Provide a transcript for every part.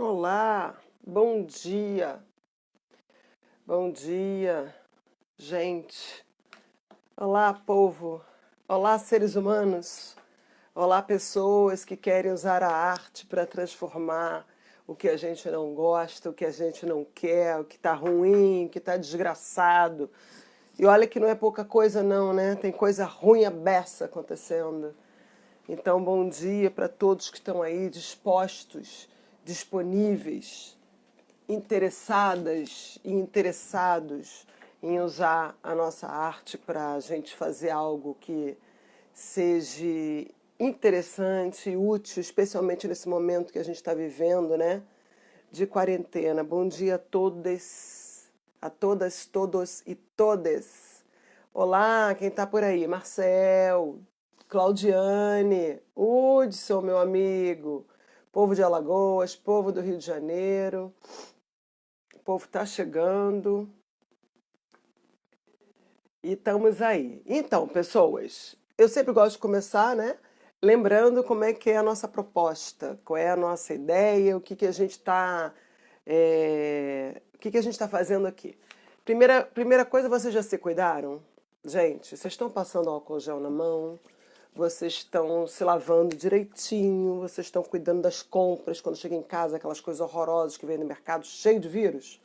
Olá, bom dia, gente. Olá, povo. Olá, seres humanos. Olá, pessoas que querem usar a arte para transformar o que a gente não gosta, o que a gente não quer, o que está ruim, o que está desgraçado. E olha que não é pouca coisa, não, né? Tem coisa ruim a beça acontecendo. Então, bom dia para todos que estão aí dispostos, disponíveis, interessadas e interessados em usar a nossa arte para a gente fazer algo que seja interessante e útil, especialmente nesse momento que a gente está vivendo, né? De quarentena. Bom dia a todas, todos e todes. Olá, quem está por aí? Marcel, Claudiane, Hudson, meu amigo, povo de Alagoas, povo do Rio de Janeiro. O povo está chegando e estamos aí. Então, pessoas, eu sempre gosto de começar, né? Lembrando como é que é a nossa proposta, qual é a nossa ideia, o que que a gente está, o que que a gente está fazendo aqui. Primeira coisa, vocês já se cuidaram? Gente, vocês estão passando álcool gel na mão? Vocês estão se lavando direitinho? Vocês estão cuidando das compras quando chega em casa, aquelas coisas horrorosas que vem no mercado cheio de vírus?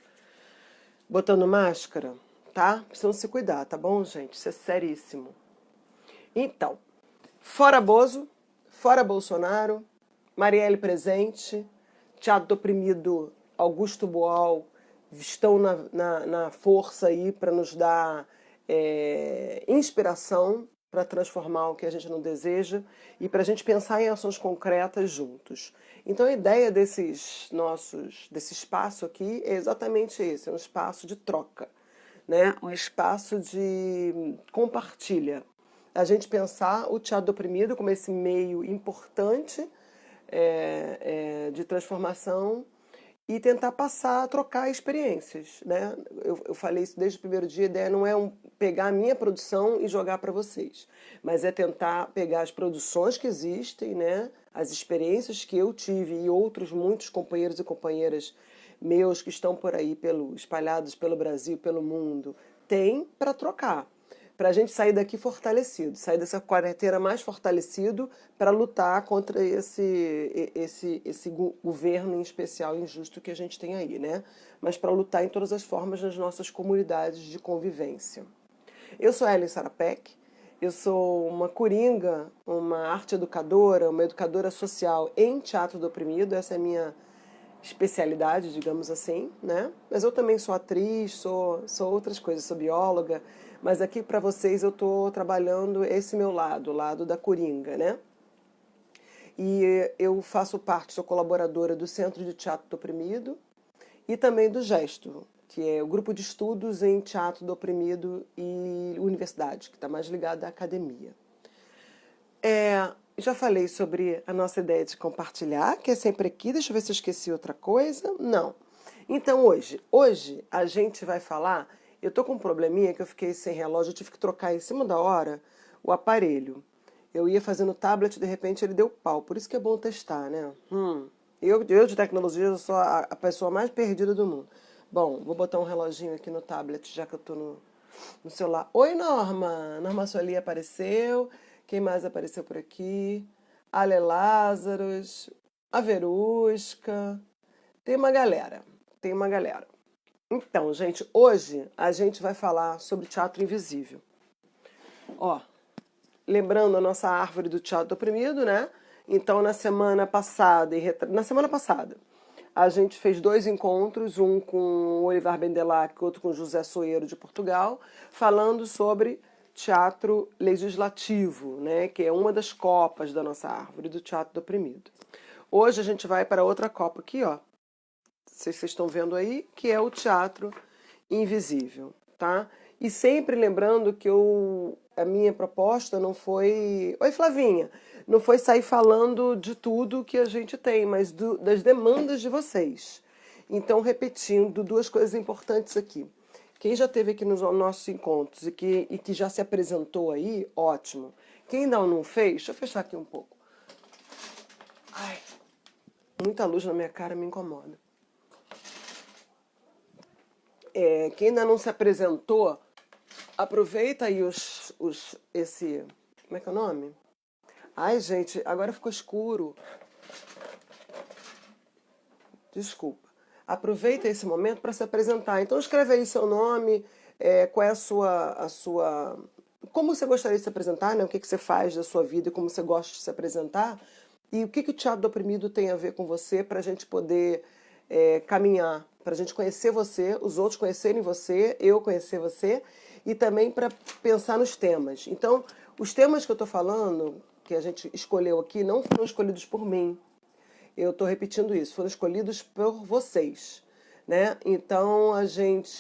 Botando máscara, tá? Precisam se cuidar, tá bom, gente? Isso é seríssimo. Então, fora Bozo, fora Bolsonaro, Marielle presente, teatro oprimido Augusto Boal estão na força aí para nos dar inspiração para transformar o que a gente não deseja e para a gente pensar em ações concretas juntos. Então a ideia desse espaço aqui é exatamente esse, é um espaço de troca, né? Um espaço de compartilha. A gente pensar o teatro oprimido como esse meio importante de transformação e tentar passar, trocar experiências, né? Eu falei isso desde o primeiro dia, a ideia não é pegar a minha produção e jogar para vocês, mas é tentar pegar as produções que existem, né? As experiências que eu tive e outros muitos companheiros e companheiras meus que estão por aí espalhados pelo Brasil, pelo mundo, têm para trocar para a gente sair daqui fortalecido, sair dessa quarentena mais fortalecido para lutar contra esse governo em especial injusto que a gente tem aí, né? Mas para lutar em todas as formas nas nossas comunidades de convivência. Eu sou Ellen Sarapec, eu sou uma coringa, uma arte educadora, uma educadora social em teatro do oprimido, essa é a minha especialidade, digamos assim, né? Mas eu também sou atriz, sou outras coisas, sou bióloga, mas aqui para vocês eu estou trabalhando esse meu lado, o lado da coringa, né? E eu faço parte, sou colaboradora do Centro de Teatro do Oprimido e também do Gesto, que é o grupo de estudos em teatro do oprimido e universidade, que está mais ligado à academia. Já falei sobre a nossa ideia de compartilhar, que é sempre aqui. Deixa eu ver se eu esqueci outra coisa. Não. Então hoje a gente vai falar. Eu tô com um probleminha que eu fiquei sem relógio, eu tive que trocar em cima da hora o aparelho. Eu ia fazendo o tablet, de repente ele deu pau. Por isso que é bom testar, né? Eu de tecnologia eu sou a pessoa mais perdida do mundo. Bom, vou botar um reloginho aqui no tablet, já que eu tô no celular. Oi, Norma! Norma Sueli apareceu. Quem mais apareceu por aqui? Ale Lázaros, a Verusca. Tem uma galera. Tem uma galera. Então, gente, hoje a gente vai falar sobre teatro invisível. Ó, lembrando a nossa árvore do teatro oprimido, né? Então, na semana passada, a gente fez dois encontros, um com o Olivar Bendelac, outro com José Soeiro de Portugal, falando sobre teatro legislativo, né, que é uma das copas da nossa árvore do teatro do oprimido. Hoje a gente vai para outra copa aqui, ó. Vocês estão vendo aí, que é o teatro invisível, tá? E sempre lembrando que a minha proposta não foi... Oi, Flavinha! Não foi sair falando de tudo que a gente tem, mas das demandas de vocês. Então, repetindo duas coisas importantes aqui. Quem já esteve aqui nos nossos encontros e que já se apresentou aí, ótimo. Quem ainda não fez, deixa eu fechar aqui um pouco. Ai, Muita luz na minha cara me incomoda. Quem ainda não se apresentou, aproveita aí esse... Como é que é o nome? Ai, gente, agora ficou escuro. Desculpa. Aproveita esse momento para se apresentar. Então escreve aí seu nome, qual é a sua... Como você gostaria de se apresentar, né? O que que você faz da sua vida e como você gosta de se apresentar. E o que que o Teatro do Oprimido tem a ver com você para a gente poder caminhar, para a gente conhecer você, os outros conhecerem você, eu conhecer você, e também para pensar nos temas. Então, os temas que eu estou falando, que a gente escolheu aqui, não foram escolhidos por mim. Eu estou repetindo isso, foram escolhidos por vocês, né? Então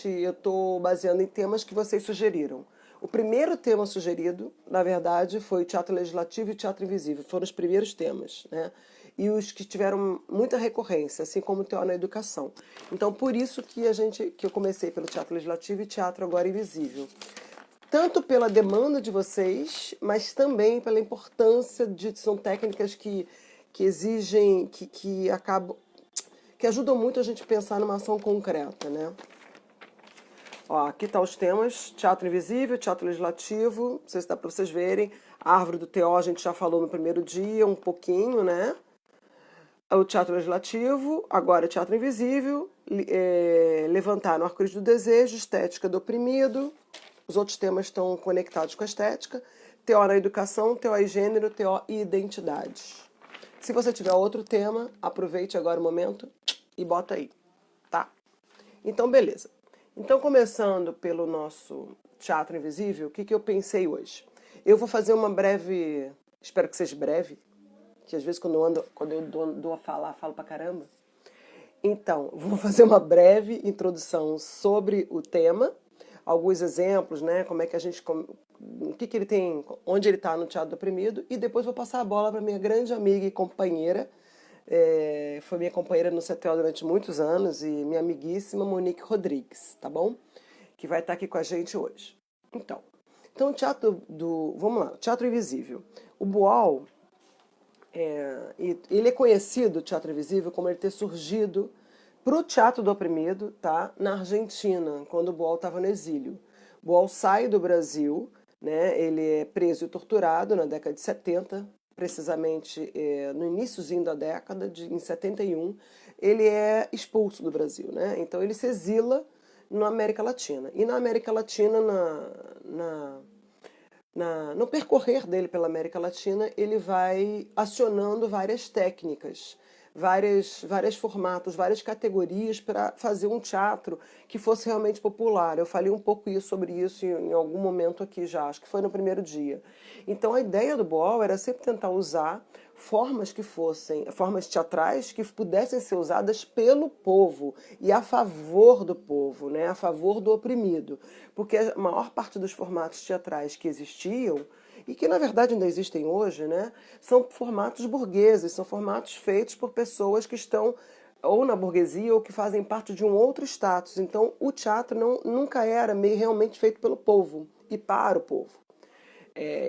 eu estou baseando em temas que vocês sugeriram. O primeiro tema sugerido, na verdade, foi o Teatro Legislativo e o Teatro Invisível. Foram os primeiros temas, né? E os que tiveram muita recorrência, assim como o Teor na Educação. Então, por isso que eu comecei pelo Teatro Legislativo e Teatro Agora Invisível. Tanto pela demanda de vocês, mas também pela importância são técnicas que exigem, que acabam, que ajudam muito a gente a pensar numa ação concreta, né? Ó, aqui tá os temas: Teatro Invisível, Teatro Legislativo, não sei se dá para vocês verem. A Árvore do Teó a gente já falou no primeiro dia, um pouquinho, né? O Teatro Legislativo, agora o Teatro Invisível, Levantar no Arco-Íris do Desejo, Estética do Oprimido. Os outros temas estão conectados com a estética. TO na Educação, TO e Gênero, TO e Identidade. Se você tiver outro tema, aproveite agora o momento e bota aí, tá? Então, beleza. Então, começando pelo nosso Teatro Invisível, o que eu pensei hoje? Eu vou fazer uma breve, espero que seja breve, que às vezes quando eu dou a falar, falo pra caramba. Então, vou fazer uma breve introdução sobre o tema, alguns exemplos, né? Como é que a gente, o que ele tem, onde ele está no Teatro do Oprimido, e depois vou passar a bola para minha grande amiga e companheira, foi minha companheira no CTO durante muitos anos e minha amiguíssima Monique Rodrigues, tá bom? Que vai estar aqui com a gente hoje. Então o Teatro vamos lá, Teatro Invisível. O Boal, ele é conhecido, o Teatro Invisível, como ele ter surgido para o Teatro do Oprimido, tá? Na Argentina, quando o Boal estava no exílio. Boal sai do Brasil, né? Ele é preso e torturado na década de 70, precisamente no iniciozinho da década, em 71, ele é expulso do Brasil, né? Então ele se exila na América Latina. E na América Latina, no percorrer dele pela América Latina, ele vai acionando várias técnicas, vários formatos, várias categorias para fazer um teatro que fosse realmente popular. Eu falei um pouco sobre isso em algum momento aqui já, acho que foi no primeiro dia. Então a ideia do Boal era sempre tentar usar formas teatrais que pudessem ser usadas pelo povo e a favor do povo, né? A favor do oprimido. Porque a maior parte dos formatos teatrais que existiam e que na verdade ainda existem hoje, né, são formatos burgueses, são formatos feitos por pessoas que estão ou na burguesia ou que fazem parte de um outro status. Então o teatro nunca era realmente feito pelo povo e para o povo.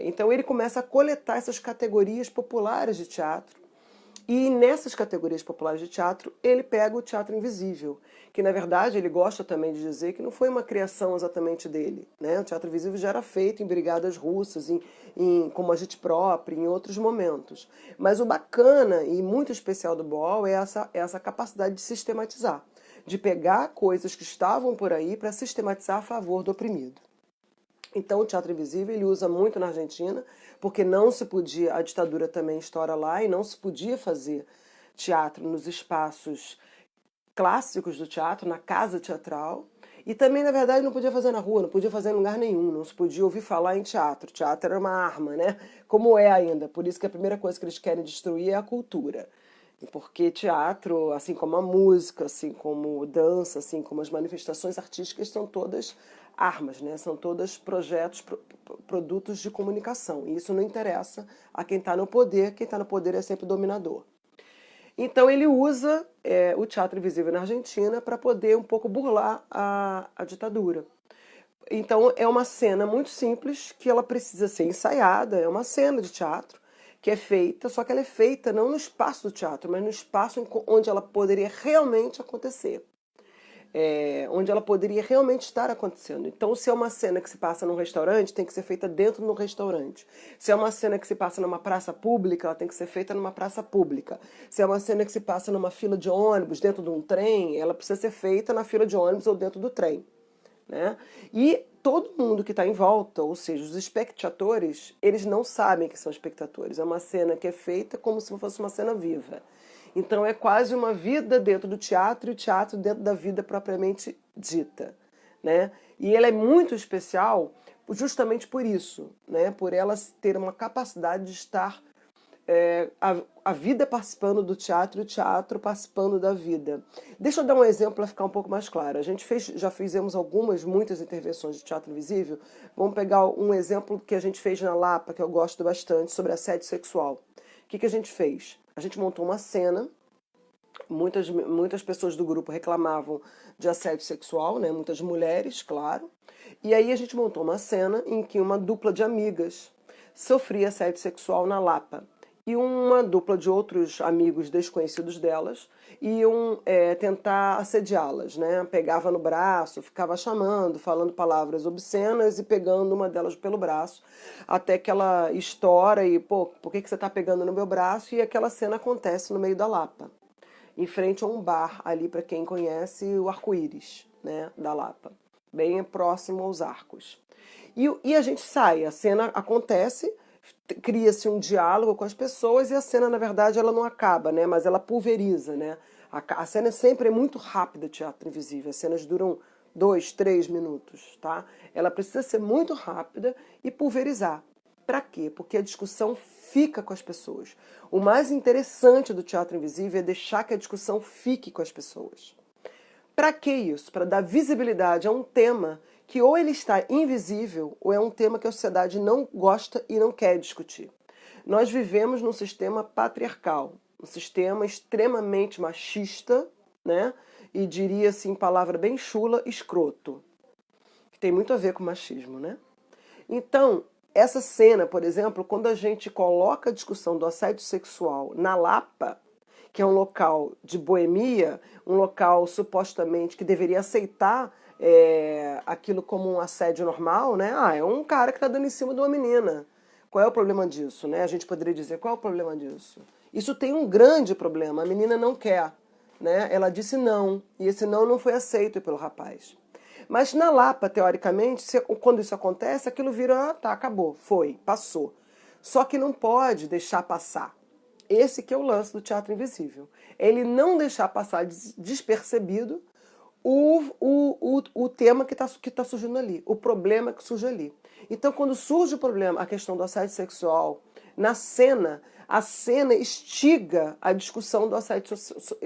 Então ele começa a coletar essas categorias populares de teatro e nessas categorias populares de teatro ele pega o Teatro Invisível, que na verdade ele gosta também de dizer que não foi uma criação exatamente dele, né? O Teatro Invisível já era feito em brigadas russas, como agite próprio, em outros momentos. Mas o bacana e muito especial do Boal é essa capacidade de sistematizar, de pegar coisas que estavam por aí para sistematizar a favor do oprimido. Então o Teatro Invisível ele usa muito na Argentina, porque não se podia, a ditadura também estoura lá, e não se podia fazer teatro nos espaços clássicos do teatro, na casa teatral, e também, na verdade, não podia fazer na rua, não podia fazer em lugar nenhum, não se podia ouvir falar em teatro. Teatro era uma arma, né? Como é ainda, por isso que a primeira coisa que eles querem destruir é a cultura. Porque teatro, assim como a música, assim como dança, assim como as manifestações artísticas, são todas armas, né? São todos projetos, produtos de comunicação. E isso não interessa a quem está no poder é sempre o dominador. Então ele usa o Teatro Invisível na Argentina para poder um pouco burlar a ditadura. Então é uma cena muito simples que ela precisa ser ensaiada, é uma cena de teatro que é feita, só que ela é feita não no espaço do teatro, mas no espaço onde ela poderia realmente acontecer. Onde ela poderia realmente estar acontecendo. Então, se é uma cena que se passa num restaurante, tem que ser feita dentro do restaurante. Se é uma cena que se passa numa praça pública, ela tem que ser feita numa praça pública. Se é uma cena que se passa numa fila de ônibus, dentro de um trem, ela precisa ser feita na fila de ônibus ou dentro do trem. Né? E todo mundo que está em volta, ou seja, os espectadores, eles não sabem que são espectadores. É uma cena que é feita como se fosse uma cena viva. Então é quase uma vida dentro do teatro e o teatro dentro da vida propriamente dita. Né? E ela é muito especial justamente por isso, né? Por ela ter uma capacidade de estar a vida participando do teatro e o teatro participando da vida. Deixa eu dar um exemplo para ficar um pouco mais claro. A gente já fizemos muitas intervenções de teatro invisível. Vamos pegar um exemplo que a gente fez na Lapa, que eu gosto bastante, sobre assédio sexual. O que a gente fez? A gente montou uma cena, muitas pessoas do grupo reclamavam de assédio sexual, né? Muitas mulheres, claro. E aí a gente montou uma cena em que uma dupla de amigas sofria assédio sexual na Lapa. E uma dupla de outros amigos desconhecidos delas iam tentar assediá-las, né? Pegava no braço, ficava chamando, falando palavras obscenas e pegando uma delas pelo braço, até que ela estoura e, pô, por que você está pegando no meu braço? E aquela cena acontece no meio da Lapa, em frente a um bar ali, para quem conhece, o Arco-Íris, né, da Lapa, bem próximo aos Arcos. E a gente sai, a cena acontece, cria-se um diálogo com as pessoas e a cena, na verdade, ela não acaba, né? Mas ela pulveriza, né? A cena sempre é muito rápida, teatro invisível. As cenas duram 2, 3 minutos, tá? Ela precisa ser muito rápida e pulverizar. Para quê? Porque a discussão fica com as pessoas. O mais interessante do teatro invisível é deixar que a discussão fique com as pessoas. Para que isso? Para dar visibilidade a um tema que ou ele está invisível ou é um tema que a sociedade não gosta e não quer discutir. Nós vivemos num sistema patriarcal, um sistema extremamente machista, né? E diria assim, palavra bem chula, escroto, que tem muito a ver com machismo, né? Então, essa cena, por exemplo, quando a gente coloca a discussão do assédio sexual na Lapa, que é um local de boemia, um local supostamente que deveria aceitar aquilo como um assédio normal, né? Ah, é um cara que está dando em cima de uma menina. Qual é o problema disso, né? A gente poderia dizer, qual é o problema disso? Isso tem um grande problema, a menina não quer, né? Ela disse não, e esse não foi aceito pelo rapaz. Mas na Lapa, teoricamente, quando isso acontece, aquilo vira, tá, acabou, foi, passou. Só que não pode deixar passar. Esse que é o lance do teatro invisível. Ele não deixar passar despercebido o tema que tá surgindo ali, o problema que surge ali. Então, quando surge o problema, a questão do assédio sexual, na cena, a cena instiga a discussão do assédio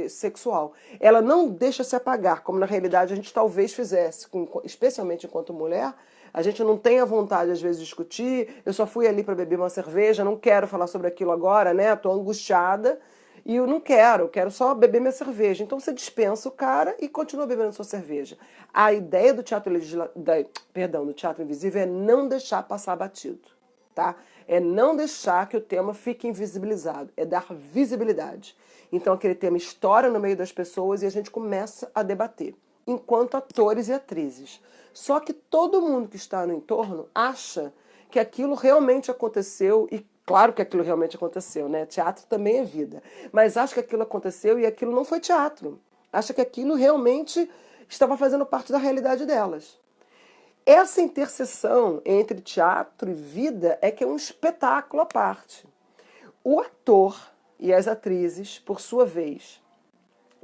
sexual. Ela não deixa se apagar, como na realidade a gente talvez fizesse, especialmente enquanto mulher. A gente não tem a vontade, às vezes, de discutir. Eu só fui ali para beber uma cerveja, não quero falar sobre aquilo agora, né? Estou angustiada e eu não quero só beber minha cerveja. Então você dispensa o cara e continua bebendo sua cerveja. A ideia do do teatro invisível é não deixar passar batido, tá? É não deixar que o tema fique invisibilizado, é dar visibilidade. Então aquele tema estoura no meio das pessoas e a gente começa a debater, enquanto atores e atrizes. Só que todo mundo que está no entorno acha que aquilo realmente aconteceu, e claro que aquilo realmente aconteceu, né? Teatro também é vida. Mas acha que aquilo aconteceu e aquilo não foi teatro. Acha que aquilo realmente estava fazendo parte da realidade delas. Essa interseção entre teatro e vida é que é um espetáculo à parte. O ator e as atrizes, por sua vez,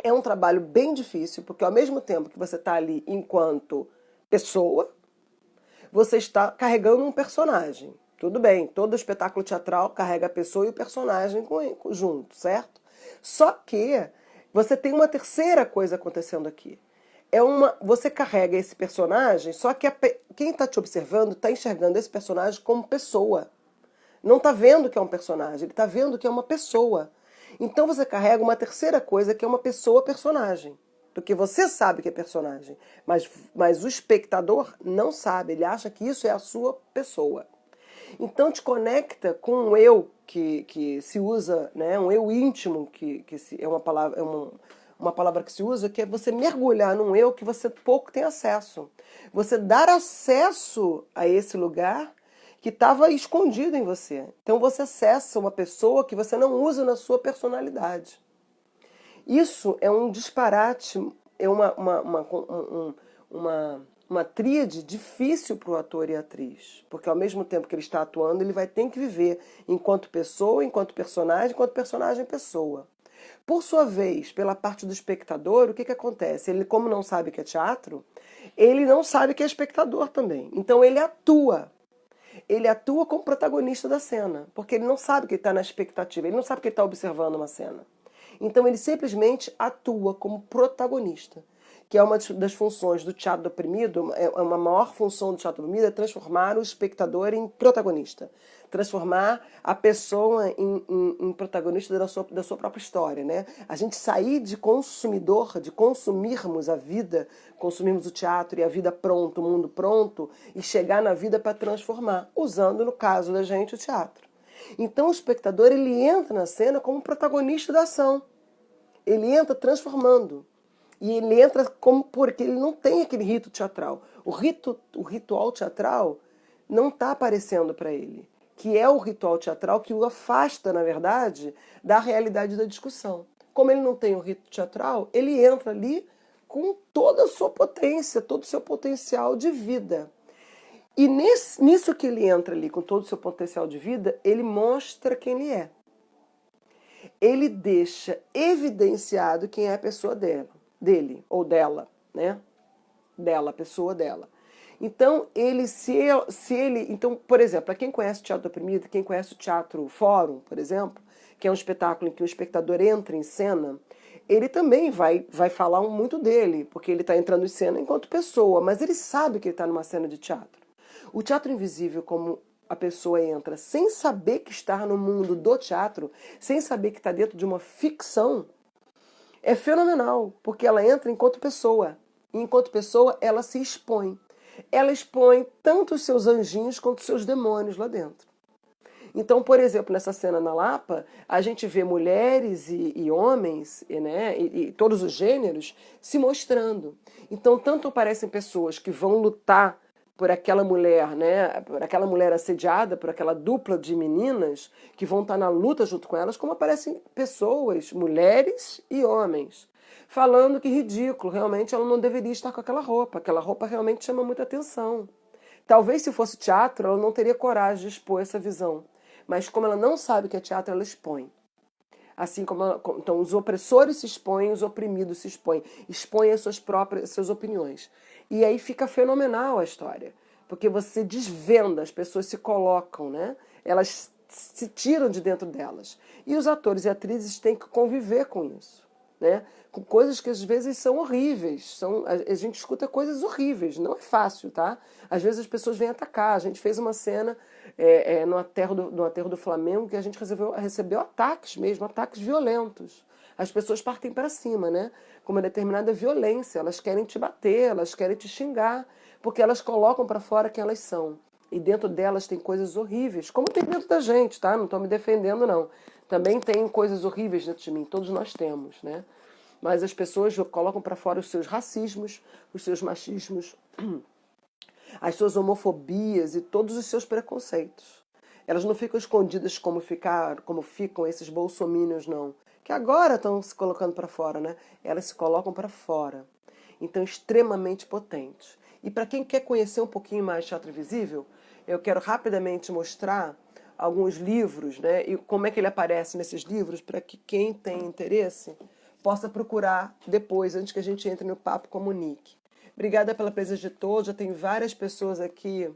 é um trabalho bem difícil, porque ao mesmo tempo que você está ali enquanto pessoa, você está carregando um personagem. Tudo bem, todo espetáculo teatral carrega a pessoa e o personagem junto, certo? Só que você tem uma terceira coisa acontecendo aqui. Você carrega esse personagem, só que quem está te observando está enxergando esse personagem como pessoa. Não está vendo que é um personagem, ele está vendo que é uma pessoa. Então você carrega uma terceira coisa que é uma pessoa-personagem. Porque você sabe que é personagem, mas o espectador não sabe, ele acha que isso é a sua pessoa. Então te conecta com um eu que se usa, né? Um eu íntimo, é uma palavra, uma palavra que se usa, que é você mergulhar num eu que você pouco tem acesso. Você dar acesso a esse lugar que estava escondido em você. Então você acessa uma pessoa que você não usa na sua personalidade. Isso é um disparate, é uma tríade difícil para o ator e a atriz. Porque ao mesmo tempo que ele está atuando, ele vai ter que viver enquanto pessoa, enquanto personagem pessoa. Por sua vez, pela parte do espectador, o que acontece? Ele, como não sabe que é teatro, ele não sabe que é espectador também. Então ele atua. Ele atua como protagonista da cena, porque ele não sabe que ele está na expectativa, ele não sabe que ele está observando uma cena. Então ele simplesmente atua como protagonista, que é uma das funções do teatro oprimido, é uma maior função do teatro oprimido, é transformar o espectador em protagonista, transformar a pessoa em protagonista da sua própria história, né? A gente sair de consumidor, de consumirmos a vida, consumirmos o teatro e a vida pronto, o mundo pronto, e chegar na vida para transformar, usando, no caso da gente, o teatro. Então o espectador ele entra na cena como protagonista da ação. Ele entra transformando. E ele entra como porque ele não tem aquele rito teatral. O ritual teatral não está aparecendo para ele, que é o ritual teatral que o afasta, na verdade, da realidade da discussão. Como ele não tem o rito teatral, ele entra ali com toda a sua potência, todo o seu potencial de vida. E nisso que ele entra ali com todo o seu potencial de vida, ele mostra quem ele é. Ele deixa evidenciado quem é a pessoa dele ou dela, né? Dela, a pessoa dela. Então, então, por exemplo, para quem conhece o Teatro Oprimido, quem conhece o Teatro Fórum, por exemplo, que é um espetáculo em que o espectador entra em cena, ele também vai falar muito dele, porque ele está entrando em cena enquanto pessoa, mas ele sabe que ele está numa cena de teatro. O teatro invisível, como a pessoa entra sem saber que está no mundo do teatro, sem saber que está dentro de uma ficção, é fenomenal, porque ela entra enquanto pessoa. E enquanto pessoa, ela se expõe. Ela expõe tanto os seus anjinhos quanto os seus demônios lá dentro. Então, por exemplo, nessa cena na Lapa, a gente vê mulheres e homens, né, e todos os gêneros se mostrando. Então, tanto aparecem pessoas que vão lutar por aquela mulher, né, por aquela mulher assediada, por aquela dupla de meninas que vão estar na luta junto com elas, como aparecem pessoas, mulheres e homens, falando que ridículo, realmente ela não deveria estar com aquela roupa realmente chama muita atenção. Talvez se fosse teatro, ela não teria coragem de expor essa visão, mas como ela não sabe o que é teatro, ela expõe. Assim como então os opressores se expõem, os oprimidos se expõem as suas opiniões. E aí fica fenomenal a história, porque você desvenda, as pessoas se colocam, né? Elas se tiram de dentro delas. E os atores e atrizes têm que conviver com isso, né? Com coisas que às vezes são horríveis. A gente escuta coisas horríveis, não é fácil, tá? Às vezes as pessoas vêm atacar. A gente fez uma cena no aterro do Flamengo que a gente recebeu ataques mesmo, ataques violentos. As pessoas partem para cima, né? Com uma determinada violência. Elas querem te bater, elas querem te xingar, porque elas colocam para fora quem elas são. E dentro delas tem coisas horríveis, como tem dentro da gente, tá? Não estou me defendendo, não. Também tem coisas horríveis dentro de mim, todos nós temos, né? Mas as pessoas colocam para fora os seus racismos, os seus machismos, as suas homofobias e todos os seus preconceitos. Elas não ficam escondidas como ficam esses bolsominions, não. Que agora estão se colocando para fora, né? Elas se colocam para fora. Então, extremamente potentes. E para quem quer conhecer um pouquinho mais de Teatro Invisível, eu quero rapidamente mostrar alguns livros, né? E como é que ele aparece nesses livros, para que quem tem interesse possa procurar depois, antes que a gente entre no papo com a Monique. Obrigada pela presença de todos. Já tem várias pessoas aqui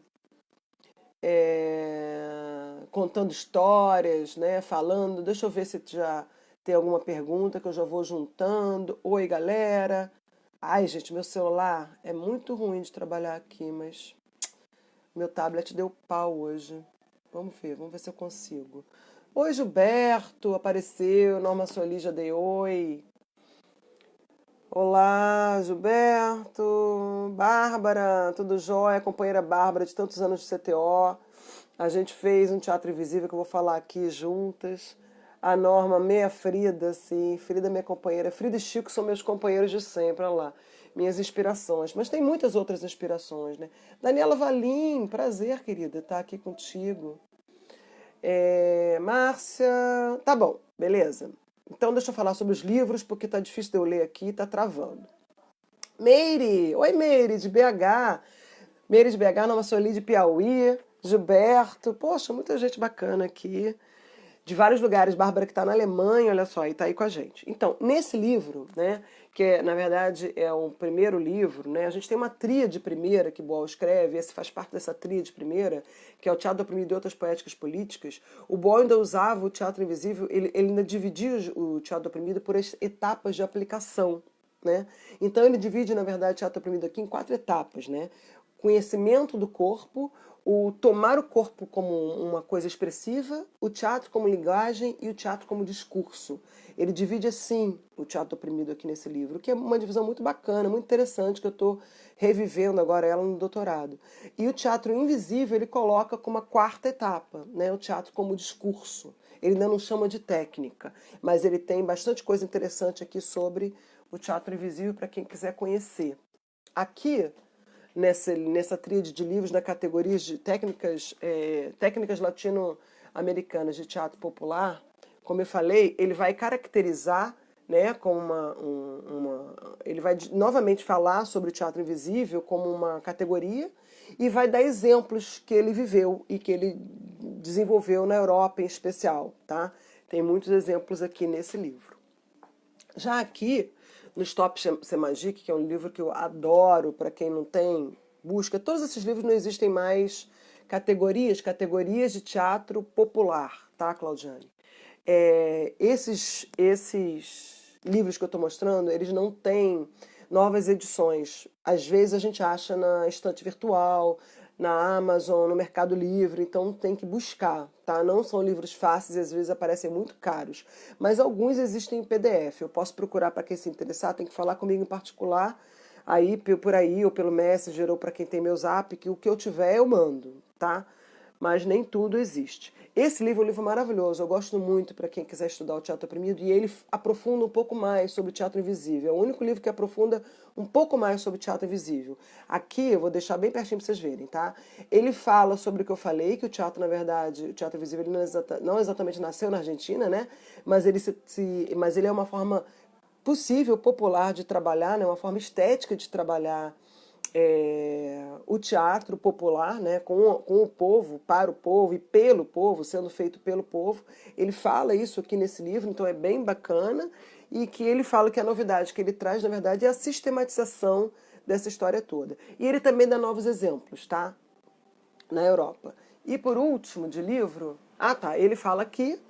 contando histórias, né? Falando. Deixa eu ver se já tem alguma pergunta que eu já vou juntando. Oi, galera. Ai, gente, meu celular é muito ruim de trabalhar aqui, mas meu tablet deu pau hoje. Vamos ver se eu consigo. Oi, Gilberto, apareceu. Norma Soli, já dei oi. Olá, Gilberto. Bárbara, tudo jóia? Companheira Bárbara de tantos anos de CTO. A gente fez um teatro invisível que eu vou falar aqui juntas. A Norma, meia Frida, sim. Frida, minha companheira. Frida e Chico são meus companheiros de sempre, olha lá. Minhas inspirações. Mas tem muitas outras inspirações, né? Daniela Valim, prazer, querida, estar aqui contigo. Márcia. Tá bom, beleza. Então deixa eu falar sobre os livros, porque tá difícil de eu ler aqui, tá travando. Meire! Oi, Meire, de BH. Meire de BH, Nova Sueli de Piauí. Gilberto. Poxa, muita gente bacana aqui. De vários lugares. Bárbara que está na Alemanha, olha só, e está aí com a gente. Então, nesse livro, né, que na verdade é um primeiro livro, né, a gente tem uma tríade primeira que Boal escreve, esse faz parte dessa tríade primeira, que é o Teatro Oprimido e Outras Poéticas Políticas. O Boal ainda usava o Teatro Invisível, ele ainda dividia o Teatro Oprimido por etapas de aplicação. Né? Então ele divide, na verdade, o teatro oprimido aqui em 4 etapas, né? Conhecimento do corpo, o tomar o corpo como uma coisa expressiva, o teatro como linguagem e o teatro como discurso. Ele divide assim o teatro oprimido aqui nesse livro, que é uma divisão muito bacana, muito interessante, que eu estou revivendo agora ela no doutorado. E o teatro invisível ele coloca como a 4ª etapa, né? O teatro como discurso. Ele ainda não chama de técnica, mas ele tem bastante coisa interessante aqui sobre o teatro invisível para quem quiser conhecer. Aqui, nessa tríade de livros na categoria de técnicas latino-americanas de teatro popular, como eu falei, ele vai caracterizar, né, como ele vai novamente falar sobre o teatro invisível como uma categoria e vai dar exemplos que ele viveu e que ele desenvolveu na Europa em especial, tá? Tem muitos exemplos aqui nesse livro. Já aqui, no Stop Semagic, que é um livro que eu adoro, para quem não tem, busca. Todos esses livros não existem mais categorias de teatro popular, tá, Claudiane? Esses livros que eu estou mostrando, eles não têm novas edições. Às vezes a gente acha na estante virtual, na Amazon, no Mercado Livre, então tem que buscar, tá? Não são livros fáceis e às vezes aparecem muito caros, mas alguns existem em PDF. Eu posso procurar para quem se interessar, tem que falar comigo em particular, aí por aí ou pelo Messenger ou para quem tem meu Zap, que o que eu tiver eu mando, tá? Mas nem tudo existe. Esse livro é um livro maravilhoso, eu gosto muito para quem quiser estudar o teatro oprimido, e ele aprofunda um pouco mais sobre o teatro invisível. É o único livro que aprofunda um pouco mais sobre o teatro invisível. Aqui eu vou deixar bem pertinho para vocês verem, tá? Ele fala sobre o que eu falei, que o teatro, na verdade, o teatro invisível ele não exatamente nasceu na Argentina, né? Mas ele é uma forma possível, popular de trabalhar, né? Uma forma estética de trabalhar o teatro popular, né, com o povo, para o povo e pelo povo, sendo feito pelo povo. Ele fala isso aqui nesse livro, então é bem bacana, e que ele fala que a novidade que ele traz, na verdade, é a sistematização dessa história toda. E ele também dá novos exemplos, tá? Na Europa. E por último, de livro, ele fala aqui,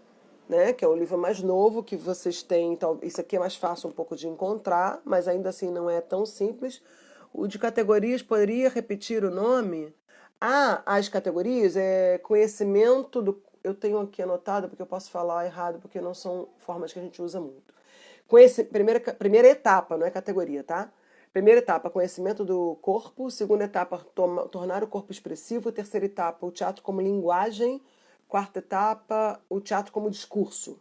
né, que é o livro mais novo que vocês têm, então, isso aqui é mais fácil um pouco de encontrar, mas ainda assim não é tão simples. O de categorias, poderia repetir o nome? As categorias é conhecimento do. Eu tenho aqui anotado, porque eu posso falar errado, porque não são formas que a gente usa muito. Primeira etapa, não é categoria, tá? Primeira etapa, conhecimento do corpo. Segunda etapa, tornar o corpo expressivo. Terceira etapa, o teatro como linguagem. Quarta etapa, o teatro como discurso.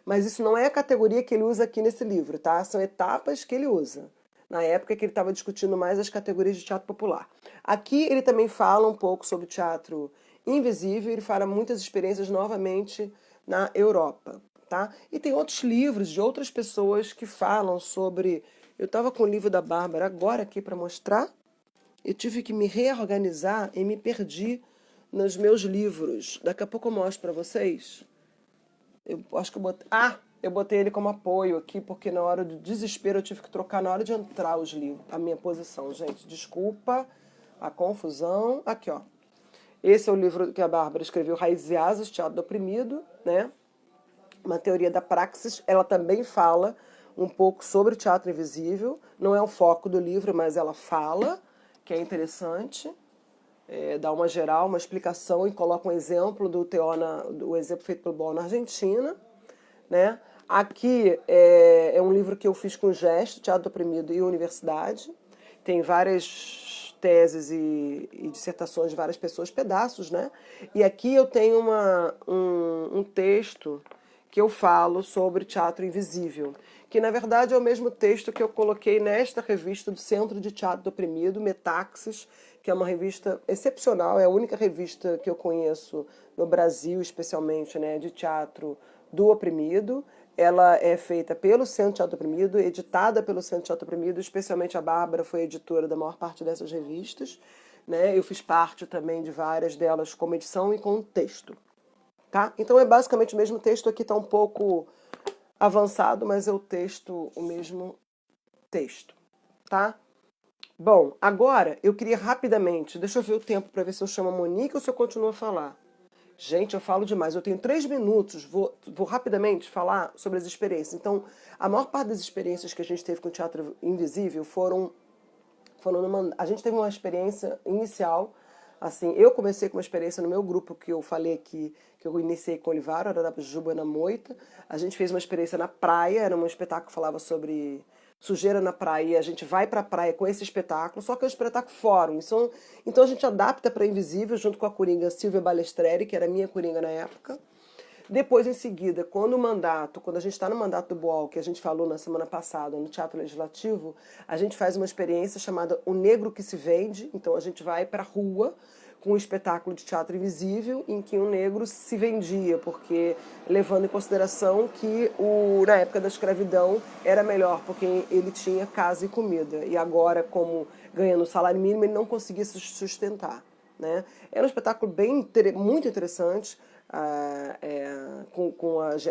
Mas isso não é a categoria que ele usa aqui nesse livro, tá? São etapas que ele usa. Na época que ele estava discutindo mais as categorias de teatro popular. Aqui ele também fala um pouco sobre o teatro invisível, ele fala muitas experiências novamente na Europa, tá? E tem outros livros de outras pessoas que falam sobre. Eu estava com o livro da Bárbara agora aqui para mostrar. Eu tive que me reorganizar e me perdi nos meus livros. Daqui a pouco eu mostro para vocês. Eu acho que eu botei. Eu botei ele como apoio aqui, porque na hora do desespero eu tive que trocar na hora de entrar os livros, a minha posição, gente. Desculpa a confusão. Aqui, ó. Esse é o livro que a Bárbara escreveu, Raízes e Asas, Teatro do Oprimido, né? Uma teoria da praxis. Ela também fala um pouco sobre o teatro invisível. Não é o foco do livro, mas ela fala, que é interessante. Dá uma geral, uma explicação e coloca um exemplo do exemplo feito pelo Boal na Argentina, né? Aqui é um livro que eu fiz com gesto, Teatro Oprimido e Universidade. Tem teses e dissertações de várias pessoas, pedaços, né? E aqui eu tenho um texto que eu falo sobre teatro invisível, que na verdade é o mesmo texto que eu coloquei nesta revista do Centro de Teatro do Oprimido, Metaxis, que é uma revista excepcional, é a única revista que eu conheço no Brasil, especialmente, né, de teatro do oprimido. Ela é feita pelo Centro de Teatro Oprimido, editada pelo Centro de Teatro Oprimido, especialmente a Bárbara foi editora da maior parte dessas revistas, né? Eu fiz parte também de várias delas como edição e com texto, tá? Então é basicamente o mesmo texto, aqui está um pouco avançado, mas é o mesmo texto, tá? Bom, agora eu queria rapidamente, deixa eu ver o tempo para ver se eu chamo a Monique ou se eu continuo a falar. Gente, eu falo demais. Eu tenho 3 minutos. Vou rapidamente falar sobre as experiências. Então, a maior parte das experiências que a gente teve com o Teatro Invisível a gente teve uma experiência inicial. Assim, eu comecei com uma experiência no meu grupo que eu falei aqui, que eu iniciei com o Olivaro, era da Juba na Moita. A gente fez uma experiência na praia, era um espetáculo que falava sobre sujeira na praia, e a gente vai para a praia com esse espetáculo, só que é um espetáculo fórum. Então a gente adapta para Invisível, junto com a coringa Silvia Balestreri, que era minha coringa na época. Depois, em seguida, quando a gente está no mandato do BOAL, que a gente falou na semana passada, no Teatro Legislativo, a gente faz uma experiência chamada O Negro que se Vende. Então a gente vai para a rua com um espetáculo de teatro invisível em que um negro se vendia, porque levando em consideração que na época da escravidão era melhor, porque ele tinha casa e comida. E agora, como ganhando o salário mínimo, ele não conseguia se sustentar, né? Era um espetáculo muito interessante, a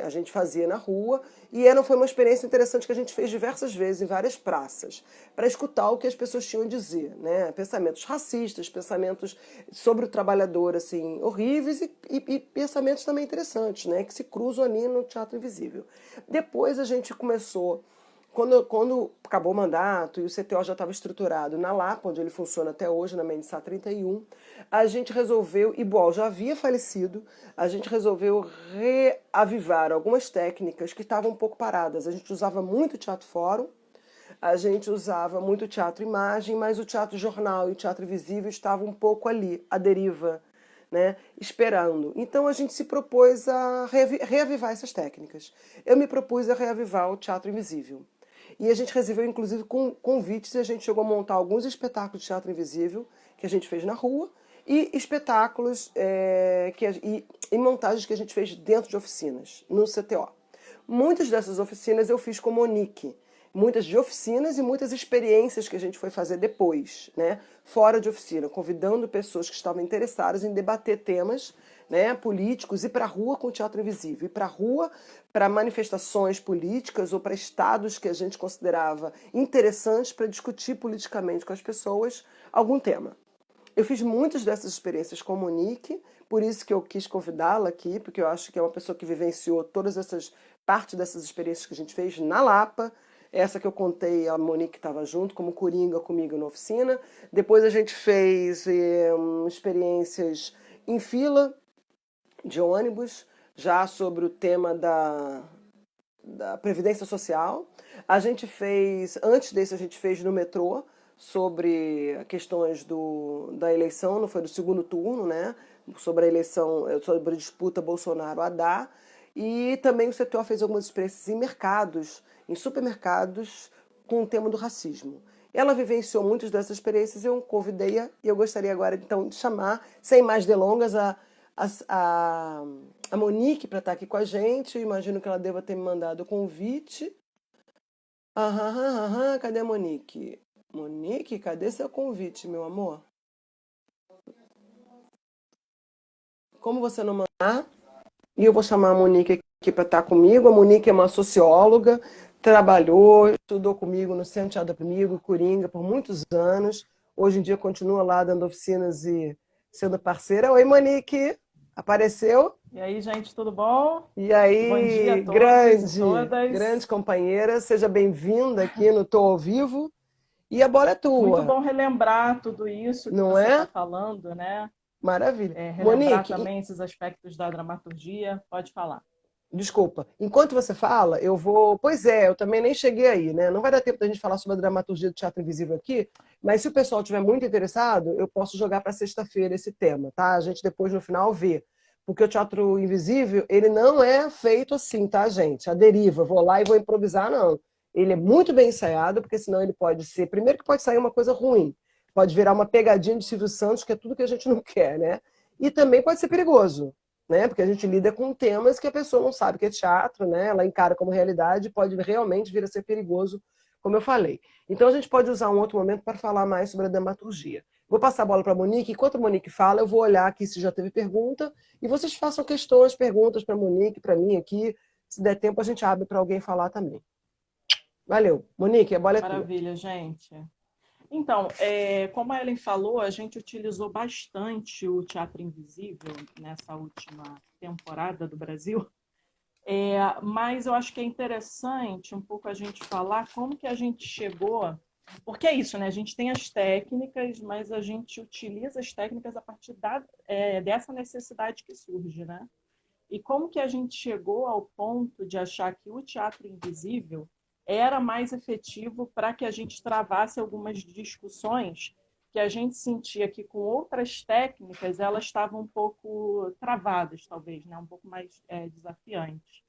gente fazia na rua, e foi uma experiência interessante que a gente fez diversas vezes em várias praças, para escutar o que as pessoas tinham a dizer, né? Pensamentos racistas, pensamentos sobre o trabalhador, assim, horríveis, e pensamentos também interessantes, né? Que se cruzam ali no Teatro Invisível. Depois a gente começou. Quando acabou o mandato e o CTO já estava estruturado na Lapa, onde ele funciona até hoje, na Mendesá 31, a gente resolveu, e Boal já havia falecido, a gente resolveu reavivar algumas técnicas que estavam um pouco paradas. A gente usava muito teatro fórum, a gente usava muito teatro imagem, mas o teatro jornal e o teatro visível estavam um pouco ali, à deriva, né, esperando. Então a gente se propôs a reavivar essas técnicas. Eu me propus a reavivar o teatro invisível. E a gente recebeu, inclusive, com convites, e a gente chegou a montar alguns espetáculos de teatro invisível que a gente fez na rua, e espetáculos e montagens que a gente fez dentro de oficinas, no CTO. Muitas dessas oficinas eu fiz com Monique, muitas de oficinas e muitas experiências que a gente foi fazer depois, né, fora de oficina, convidando pessoas que estavam interessadas em debater temas, né, políticos, e para a rua com o teatro invisível, e para a rua para manifestações políticas ou para estados que a gente considerava interessantes para discutir politicamente com as pessoas algum tema. Eu fiz muitas dessas experiências com Monique, por isso que eu quis convidá-la aqui, porque eu acho que é uma pessoa que vivenciou parte dessas experiências que a gente fez na Lapa. Essa que eu contei, a Monique estava junto, como coringa comigo na oficina. Depois a gente fez experiências em fila de ônibus, já sobre o tema da Previdência Social. Antes desse, a gente fez no metrô, sobre questões da eleição, não foi do segundo turno, né? Sobre a eleição, sobre a disputa Bolsonaro-Haddad. E também o CTO fez algumas experiências em mercados, em supermercados, com o tema do racismo. Ela vivenciou muitas dessas experiências, eu convidei-a, e eu gostaria agora, então, de chamar, sem mais delongas, a Monique para estar aqui com a gente. Eu imagino que ela deva ter me mandado o convite. Cadê a Monique? Monique, cadê seu convite, meu amor? Como você não mandar? E eu vou chamar a Monique aqui para estar comigo. A Monique é uma socióloga, trabalhou, estudou comigo no Centro de Teatro Comigo, Coringa, por muitos anos. Hoje em dia continua lá dando oficinas e sendo parceira. Oi, Monique! Apareceu? E aí, gente, tudo bom? E Bom dia a aí, todos e todas. grande companheira, seja bem-vinda aqui no Tô ao Vivo. E a bola é Muito tua, bom relembrar tudo isso que não você está é? falando, né? Maravilha. Relembrar Monique, também esses aspectos da dramaturgia. Pode falar. Desculpa. Enquanto você fala, eu vou. Pois é, eu também nem cheguei aí, né? Não vai dar tempo da gente falar sobre a dramaturgia do Teatro Invisível aqui, mas se o pessoal estiver muito interessado, eu posso jogar para sexta-feira esse tema, tá? A gente depois no final vê. Porque o Teatro Invisível, ele não é feito assim, tá, gente? A deriva, vou lá e vou improvisar, não. Ele é muito bem ensaiado, porque senão ele pode ser. Primeiro que pode sair uma coisa ruim, pode virar uma pegadinha de Silvio Santos, que é tudo que a gente não quer, né? E também pode ser perigoso, né? Porque a gente lida com temas que a pessoa não sabe que é teatro, né? Ela encara como realidade, pode realmente vir a ser perigoso, como eu falei. Então a gente pode usar um outro momento para falar mais sobre a dramaturgia. Vou passar a bola para a Monique. Enquanto a Monique fala, eu vou olhar aqui se já teve pergunta e vocês façam questões, perguntas para a Monique, para mim aqui. Se der tempo, a gente abre para alguém falar também. Valeu. Monique, a bola é tua. Maravilha, gente. Então, como a Ellen falou, a gente utilizou bastante o Teatro Invisível nessa última temporada do Brasil, mas eu acho que é interessante um pouco a gente falar como que a gente chegou, porque é isso, né? A gente tem as técnicas, mas a gente utiliza as técnicas a partir dessa necessidade que surge, né? E como que a gente chegou ao ponto de achar que o Teatro Invisível era mais efetivo para que a gente travasse algumas discussões que a gente sentia que com outras técnicas elas estavam um pouco travadas, talvez, né? Um pouco mais desafiantes.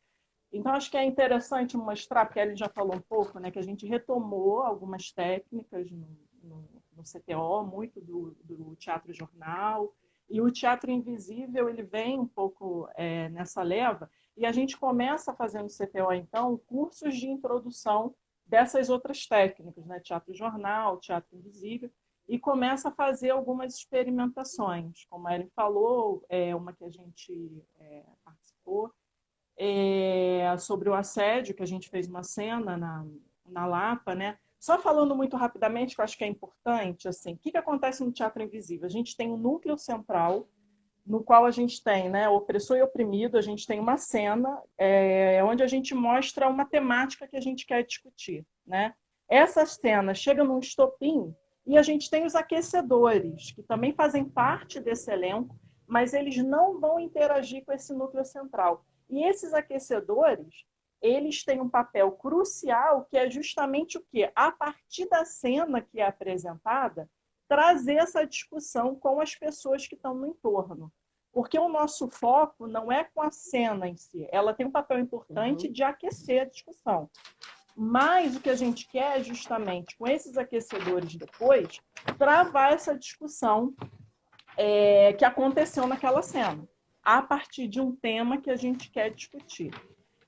Então, acho que é interessante mostrar, porque ele já falou um pouco, né, que a gente retomou algumas técnicas no CTO, muito do teatro jornal, e o teatro invisível ele vem um pouco nessa leva, e a gente começa fazendo no CTO, então, cursos de introdução dessas outras técnicas, né, teatro jornal, teatro invisível, e começa a fazer algumas experimentações, como a Erin falou, uma que a gente participou, sobre o assédio, que a gente fez uma cena na Lapa, né? Só falando muito rapidamente, que eu acho que é importante, assim, o que acontece no Teatro Invisível? A gente tem um núcleo central, no qual a gente tem, né, opressor e oprimido, a gente tem uma cena onde a gente mostra uma temática que a gente quer discutir, né? Essa cena chega num estopim e a gente tem os aquecedores, que também fazem parte desse elenco, mas eles não vão interagir com esse núcleo central. E esses aquecedores, eles têm um papel crucial, que é justamente o quê? A partir da cena que é apresentada, trazer essa discussão com as pessoas que estão no entorno. Porque o nosso foco não é com a cena em si, ela tem um papel importante de aquecer a discussão. Mas o que a gente quer é justamente, com esses aquecedores depois, travar essa discussão que aconteceu naquela cena, a partir de um tema que a gente quer discutir.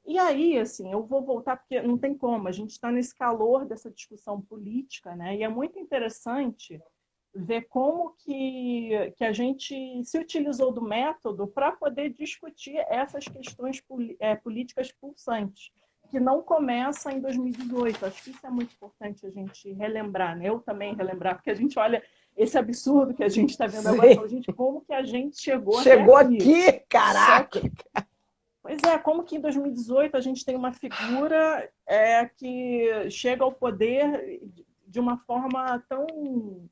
E aí, assim, eu vou voltar, porque não tem como, a gente está nesse calor dessa discussão política, né? E é muito interessante ver como que a gente se utilizou do método para poder discutir essas questões políticas pulsantes, que não começa em 2018. Acho que isso é muito importante a gente relembrar, né? Eu também relembrar, porque a gente olha esse absurdo que a gente está vendo agora e fala, gente, como que a gente chegou até aqui? Caraca! Pois é, como que em 2018 a gente tem uma figura que chega ao poder de uma forma tão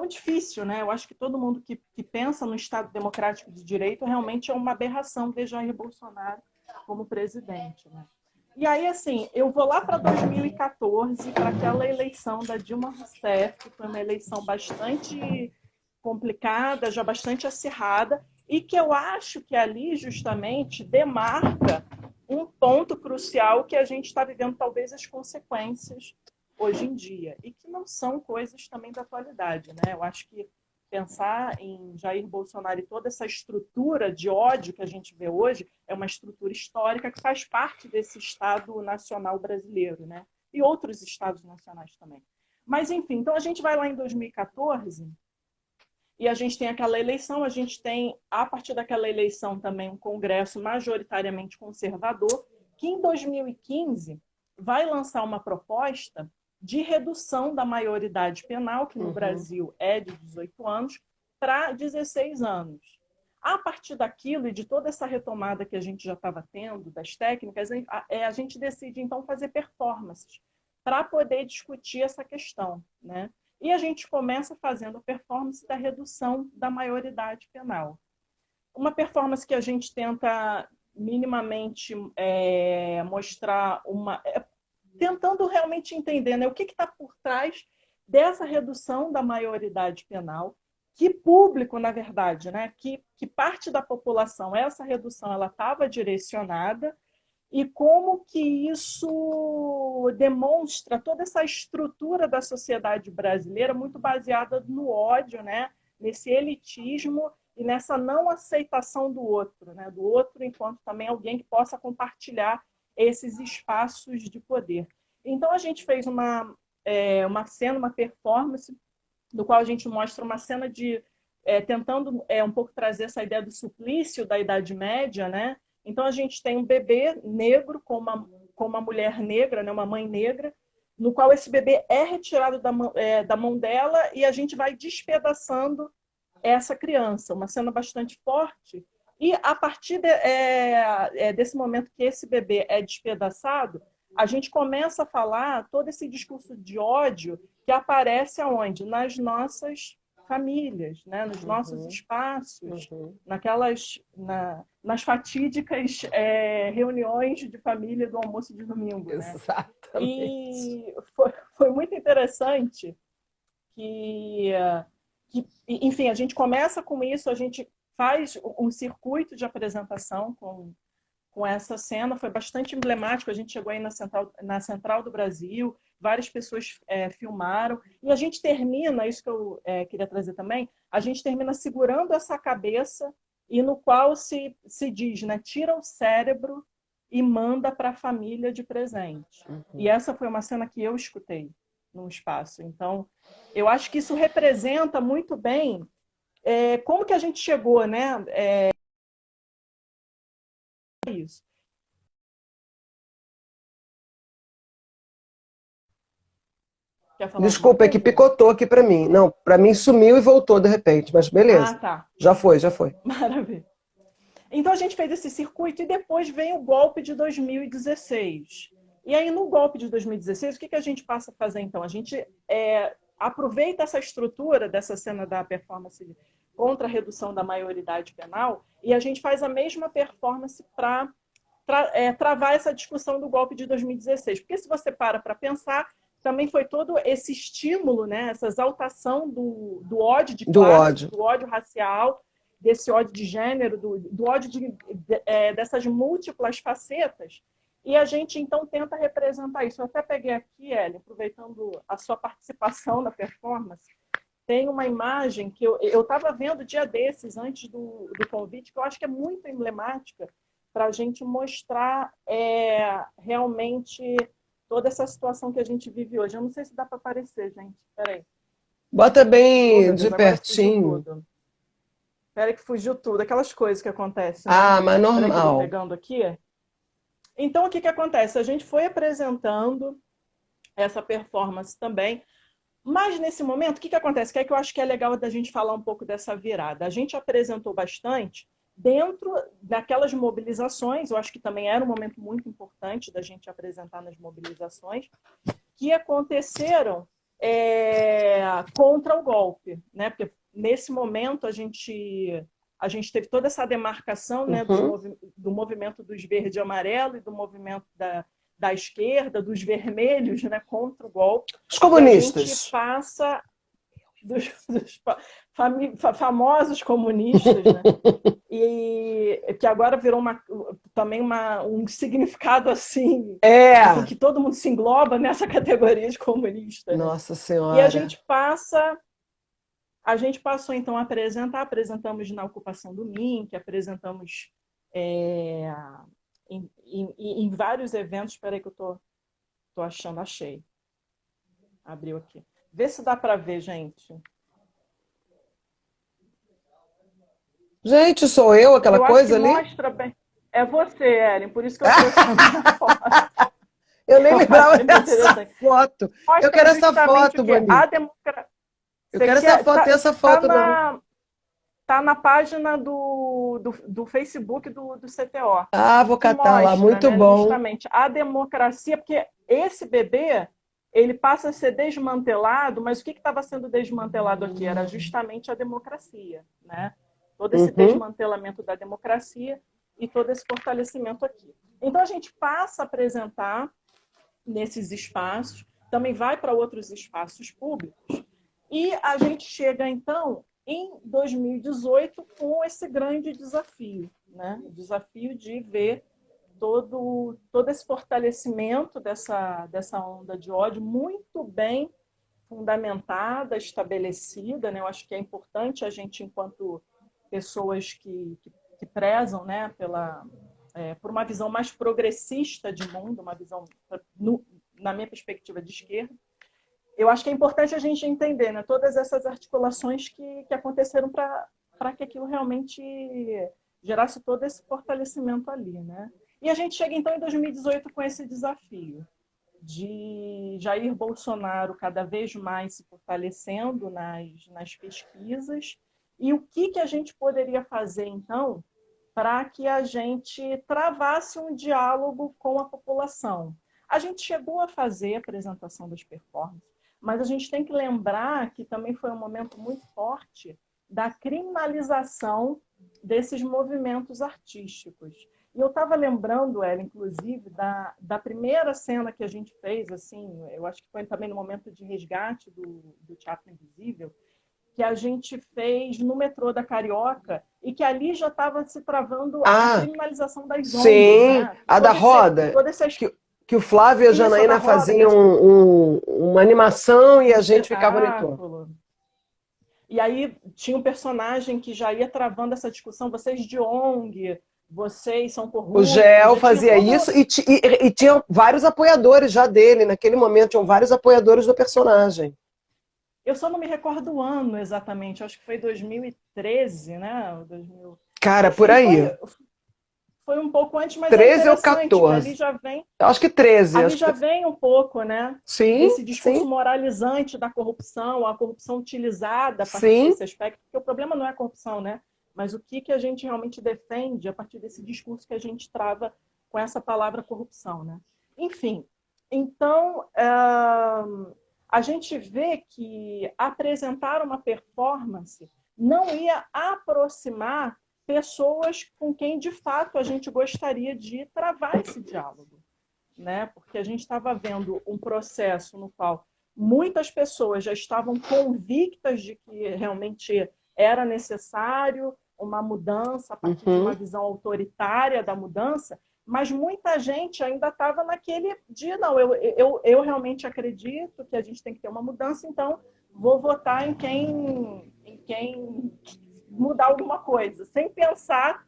difícil, né? Eu acho que todo mundo que pensa no Estado democrático de direito realmente é uma aberração ver Jair Bolsonaro como presidente, né? E aí, assim, eu vou lá para 2014, para aquela eleição da Dilma Rousseff, que foi uma eleição bastante complicada, já bastante acirrada, e que eu acho que ali justamente demarca um ponto crucial que a gente está vivendo talvez as consequências hoje em dia, e que não são coisas também da atualidade, né? Eu acho que pensar em Jair Bolsonaro e toda essa estrutura de ódio que a gente vê hoje é uma estrutura histórica que faz parte desse Estado nacional brasileiro, né? E outros estados nacionais também. Mas, enfim, então a gente vai lá em 2014 e a gente tem aquela eleição, a gente tem, a partir daquela eleição também, um Congresso majoritariamente conservador, que em 2015 vai lançar uma proposta de redução da maioridade penal, que no Brasil é de 18 anos, para 16 anos. A partir daquilo e de toda essa retomada que a gente já estava tendo das técnicas, a gente decide, então, fazer performances para poder discutir essa questão, né? E a gente começa fazendo a performance da redução da maioridade penal. Uma performance que a gente tenta minimamente mostrar tentando realmente entender, né, o que está por trás dessa redução da maioridade penal, que público, na verdade, né, que parte da população, essa redução ela estava direcionada, e como que isso demonstra toda essa estrutura da sociedade brasileira muito baseada no ódio, né? Nesse elitismo e nessa não aceitação do outro, né? Do outro enquanto também alguém que possa compartilhar esses espaços de poder. Então a gente fez uma cena, uma performance, no qual a gente mostra uma cena de tentando um pouco trazer essa ideia do suplício da Idade Média, né? Então a gente tem um bebê negro com uma mulher negra, né? Uma mãe negra, no qual esse bebê é retirado da mão dela e a gente vai despedaçando essa criança. Uma cena bastante forte. E a partir desse momento que esse bebê é despedaçado, a gente começa a falar todo esse discurso de ódio que aparece aonde? Nas nossas famílias, né? Nos nossos espaços, nas fatídicas reuniões de família do almoço de domingo. Né? Exatamente. E foi muito interessante que, enfim, a gente começa com isso, a gente faz um circuito de apresentação com essa cena, foi bastante emblemático, a gente chegou aí na Central do Brasil, várias pessoas filmaram, e a gente termina, isso que eu queria trazer também, a gente termina segurando essa cabeça e no qual se diz, né, tira o cérebro e manda para a família de presente. E essa foi uma cena que eu escutei num espaço. Então, eu acho que isso representa muito bem como que a gente chegou, né? Isso. Desculpa, é que picotou aqui para mim. Não, para mim sumiu e voltou de repente, mas beleza. Ah, tá. Já foi, já foi. Maravilha. Então a gente fez esse circuito e depois vem o golpe de 2016. E aí no golpe de 2016, o que a gente passa a fazer então? A gente aproveita essa estrutura dessa cena da performance contra a redução da maioridade penal e a gente faz a mesma performance para travar essa discussão do golpe de 2016. Porque se você para pensar, também foi todo esse estímulo, né? Essa exaltação do ódio de classe, do ódio racial, desse ódio de gênero, do ódio dessas múltiplas facetas. E a gente, então, tenta representar isso. Eu até peguei aqui, Ellen, aproveitando a sua participação na performance, tem uma imagem que eu estava vendo dia desses, antes do convite, que eu acho que é muito emblemática para a gente mostrar realmente toda essa situação que a gente vive hoje. Eu não sei se dá para aparecer, gente. Espera aí. Bota bem de pertinho. Espera que fugiu tudo. Aquelas coisas que acontecem. Né? Ah, mas normal. Que eu tô pegando aqui. Então, o que acontece? A gente foi apresentando essa performance também. Mas, nesse momento, o que acontece? Que é que eu acho que é legal da gente falar um pouco dessa virada. A gente apresentou bastante dentro daquelas mobilizações, eu acho que também era um momento muito importante da gente apresentar nas mobilizações, que aconteceram contra o golpe, né? Porque nesse momento a gente teve toda essa demarcação, né, do movimento dos verde e amarelo e do movimento da esquerda, dos vermelhos, né, contra o golpe. Os comunistas. A gente passa dos famosos comunistas, né? E que agora virou também um significado assim, que todo mundo se engloba nessa categoria de comunista. Né? Nossa Senhora! E a gente passou então a apresentamos na ocupação do MINC, apresentamos em vários eventos. Espera aí que eu tô achei. Abriu aqui. Vê se dá para ver, gente. Gente, sou eu aquela coisa ali? Mostra bem. É você, Ellen, por isso que eu trouxe a foto. Eu nem lembrava dessa foto. Eu quero essa foto, Boni. Eu quero essa foto, essa foto não. Tá na página do Facebook do CTO. Ah, vou catar lá, muito bom. Justamente a democracia, porque esse bebê, ele passa a ser desmantelado, mas o que estava sendo desmantelado aqui? Era justamente a democracia, né? Todo esse desmantelamento da democracia. e todo esse fortalecimento aqui. Então, a gente passa a apresentar nesses espaços, também vai para outros espaços públicos, e a gente chega, então, em 2018, com esse grande desafio, né? O desafio de ver todo esse fortalecimento dessa onda de ódio muito bem fundamentada, estabelecida, né? Eu acho que é importante a gente, enquanto pessoas que prezam, né, por uma visão mais progressista de mundo, uma visão, na minha perspectiva, de esquerda, eu acho que é importante a gente entender, né, todas essas articulações que aconteceram para que aquilo realmente gerasse todo esse fortalecimento ali, né? E a gente chega, então, em 2018 com esse desafio de Jair Bolsonaro cada vez mais se fortalecendo nas pesquisas. E o que a gente poderia fazer, então, para que a gente travasse um diálogo com a população? A gente chegou a fazer a apresentação das performances, mas a gente tem que lembrar que também foi um momento muito forte da criminalização desses movimentos artísticos. E eu estava lembrando, ela, inclusive, da primeira cena que a gente fez, assim, eu acho que foi também no momento de resgate do Teatro Invisível, que a gente fez no metrô da Carioca e que ali já estava se travando a criminalização das ondas. Sim, Né? a da roda, que o Flávio e a Janaína faziam uma animação e a gente ficava no entorno. E aí tinha um personagem que já ia travando essa discussão, vocês de ONG, vocês são corruptos. O Gel fazia isso e tinha vários apoiadores já dele. Naquele momento, tinham vários apoiadores do personagem. Eu só não me recordo o ano exatamente. Acho que foi 2013, né? 2000... Cara, por aí. Foi um pouco antes, mas 13 é ou 14. Ali já vem... Eu acho que 13. Ali já vem um pouco, né? Sim, desse discurso sim. moralizante da corrupção, a corrupção utilizada a partir desse aspecto. Porque o problema não é a corrupção, né? Mas o que a gente realmente defende a partir desse discurso que a gente trava com essa palavra corrupção, né? Enfim, então, a gente vê que apresentar uma performance não ia aproximar pessoas com quem, de fato, a gente gostaria de travar esse diálogo, né? Porque a gente estava vendo um processo no qual muitas pessoas já estavam convictas de que realmente era necessário uma mudança a partir de uma visão autoritária da mudança, mas muita gente ainda estava naquele dia, não, eu realmente acredito que a gente tem que ter uma mudança, então vou votar em quem mudar alguma coisa, sem pensar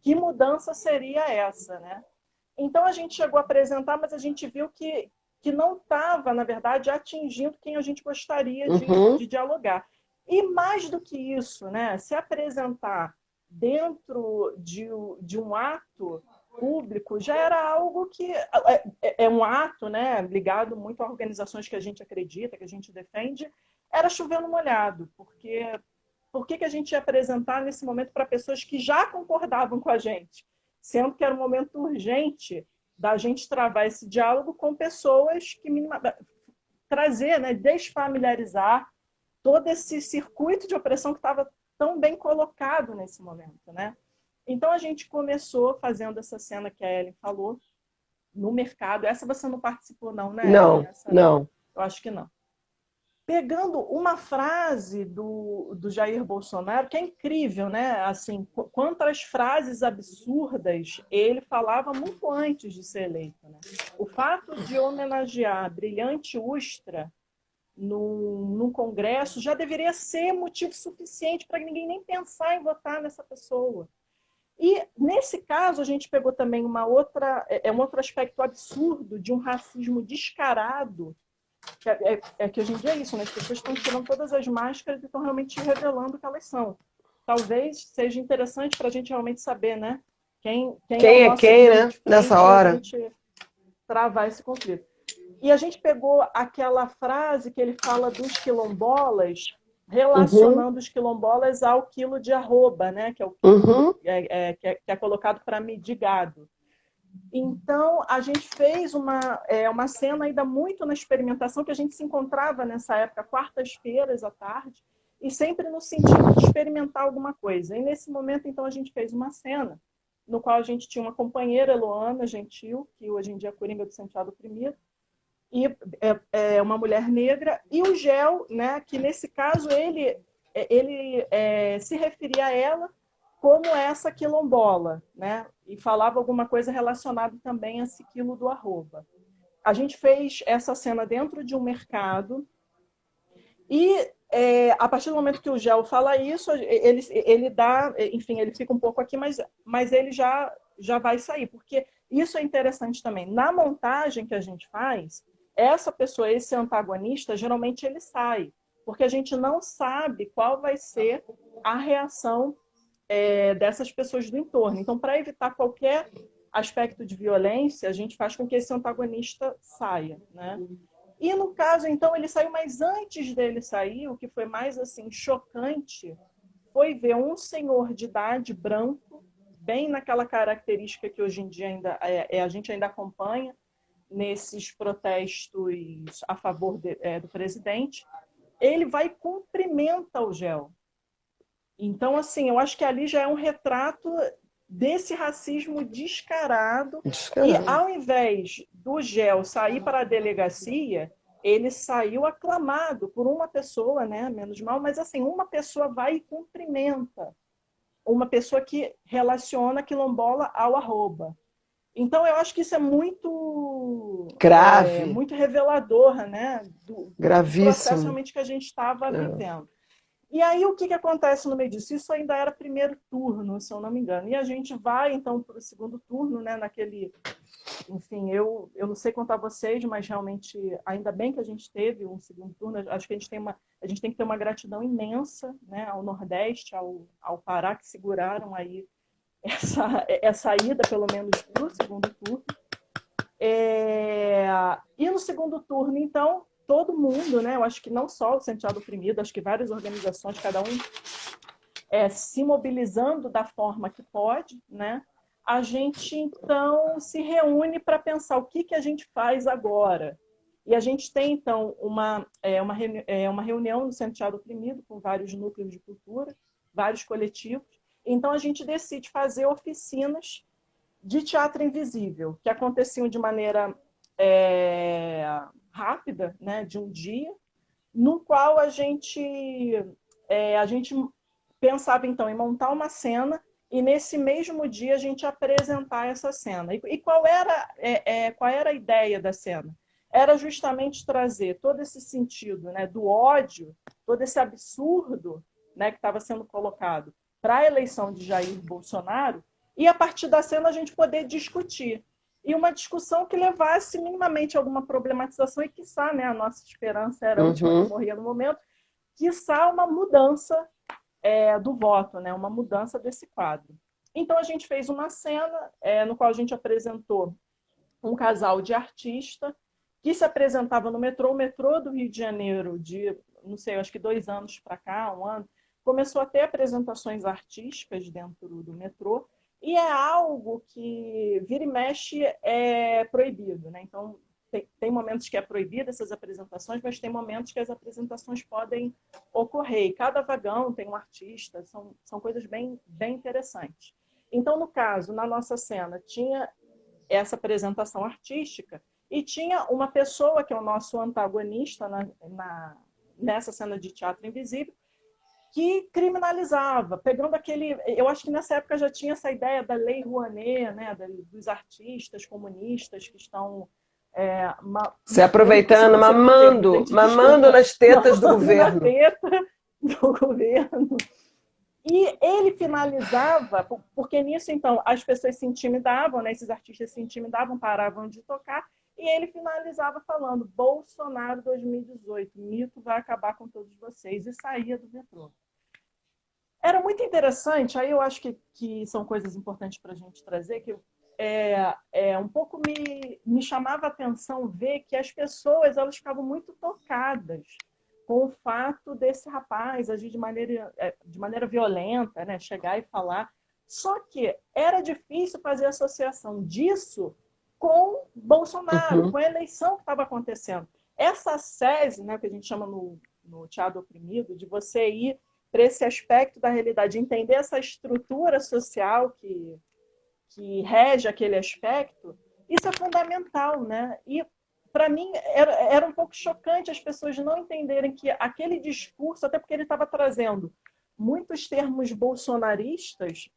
que mudança seria essa, né? Então a gente chegou a apresentar, mas a gente viu que não estava, na verdade, atingindo quem a gente gostaria de dialogar. E mais do que isso, né, se apresentar dentro de um ato público já era algo que é um ato, né, ligado muito a organizações que a gente acredita, que a gente defende, era chover no molhado, porque por que a gente ia apresentar nesse momento para pessoas que já concordavam com a gente, sendo que era um momento urgente da gente travar esse diálogo com pessoas que trazer, né, desfamiliarizar todo esse circuito de opressão que estava tão bem colocado nesse momento, né? Então a gente começou fazendo essa cena que a Ellen falou no mercado. Essa você não participou não, né? Não, não. Eu acho que não. Pegando uma frase do Jair Bolsonaro, que é incrível, né? Assim, quantas frases absurdas ele falava muito antes de ser eleito, né? O fato de homenagear a brilhante Ustra num congresso já deveria ser motivo suficiente para ninguém nem pensar em votar nessa pessoa. E, nesse caso, a gente pegou também um outro aspecto absurdo de um racismo descarado, que hoje em dia é isso, né? As pessoas estão tirando todas as máscaras e estão realmente revelando o que elas são. Talvez seja interessante para a gente realmente saber, né? Quem é quem, né? Nessa hora. A gente travar esse conflito. E a gente pegou aquela frase que ele fala dos quilombolas, relacionando os quilombolas ao quilo de arroba, né? Que é o quilo, que é colocado para medir gado. Então, a gente fez uma cena ainda muito na experimentação, que a gente se encontrava nessa época, quartas-feiras à tarde, e sempre no sentido de experimentar alguma coisa. E nesse momento, então, a gente fez uma cena no qual a gente tinha uma companheira, Eloana Gentil, que hoje em dia é Coringa do Santiago Oprimido, e uma mulher negra, e o Gel, né, que nesse caso ele se referia a ela como essa quilombola, né, e falava alguma coisa relacionada também a esse quilo do arroba. A gente fez essa cena dentro de um mercado e a partir do momento que o Gel fala isso, ele dá, enfim, ele fica um pouco aqui, mas ele já vai sair, porque isso é interessante também. Na montagem que a gente faz, essa pessoa, esse antagonista, geralmente ele sai, porque a gente não sabe qual vai ser a reação dessas pessoas do entorno. Então, para evitar qualquer aspecto de violência, a gente faz com que esse antagonista saia, né? E no caso, então, ele saiu, mas antes dele sair, o que foi mais assim chocante foi ver um senhor de idade branco, bem naquela característica que hoje em dia ainda a gente ainda acompanha nesses protestos a favor do presidente. Ele vai e cumprimenta o Gel. Então, assim, eu acho que ali já é um retrato desse racismo descarado. E ao invés do Gel sair para a delegacia, ele saiu aclamado por uma pessoa, né, menos mal, mas assim, uma pessoa vai e cumprimenta, uma pessoa que relaciona quilombola ao arroba. Então, eu acho que isso é grave, muito revelador, né, do processo gravíssimo. realmente que a gente estava vivendo. E aí, o que acontece no meio disso? Isso ainda era primeiro turno, se eu não me engano. E a gente vai, então, para o segundo turno, né, naquele... Enfim, eu não sei contar vocês, mas realmente, ainda bem que a gente teve um segundo turno. Acho que a gente tem que ter uma gratidão imensa, né, ao Nordeste, ao Pará, que seguraram aí essa ida, pelo menos, para o segundo turno. E no segundo turno, então, todo mundo, né? Eu acho que não só o Santiago Oprimido, acho que várias organizações, cada um se mobilizando da forma que pode, né? A gente, então, se reúne para pensar o que a gente faz agora. E a gente tem, então, uma reunião no Santiago Oprimido com vários núcleos de cultura, vários coletivos. Então, a gente decide fazer oficinas de teatro invisível, que aconteciam de maneira rápida, né, de um dia, no qual a gente pensava, então, em montar uma cena e, nesse mesmo dia, a gente apresentar essa cena. E qual era a ideia da cena? Era justamente trazer todo esse sentido, né, do ódio, todo esse absurdo, né, que estava sendo colocado para a eleição de Jair Bolsonaro, e a partir da cena a gente poder discutir. E uma discussão que levasse minimamente a alguma problematização e, quiçá, né, a nossa esperança era a última que morria no momento, quiçá uma mudança do voto, né, uma mudança desse quadro. Então a gente fez uma cena no qual a gente apresentou um casal de artista que se apresentava no metrô. O metrô do Rio de Janeiro, de, não sei, acho que 2 anos para cá, 1 ano, começou a ter apresentações artísticas dentro do metrô, e é algo que vira e mexe é proibido, né? Então, tem momentos que é proibido essas apresentações, mas tem momentos que as apresentações podem ocorrer. E cada vagão tem um artista, são coisas bem, bem interessantes. Então, no caso, na nossa cena, tinha essa apresentação artística e tinha uma pessoa que é o nosso antagonista nessa cena de teatro invisível, que criminalizava, pegando aquele... Eu acho que nessa época já tinha essa ideia da Lei Rouanet, né, dos artistas comunistas que estão... se aproveitando, mamando nas tetas do governo. Na teta do governo. E ele finalizava, porque nisso, então, as pessoas se intimidavam, né, esses artistas se intimidavam, paravam de tocar, e ele finalizava falando: Bolsonaro 2018, mito vai acabar com todos vocês, e saía do metrô. Era muito interessante, aí eu acho que são coisas importantes para a gente trazer, que um pouco me chamava a atenção ver que as pessoas elas ficavam muito tocadas com o fato desse rapaz agir de maneira violenta, né? Chegar e falar. Só que era difícil fazer associação disso com Bolsonaro, com a eleição que estava acontecendo. Essa sese, né, que a gente chama no teatro oprimido, de você ir para esse aspecto da realidade, entender essa estrutura social que rege aquele aspecto, isso é fundamental, né? E para mim era um pouco chocante as pessoas não entenderem que aquele discurso, até porque ele estava trazendo muitos termos bolsonaristas,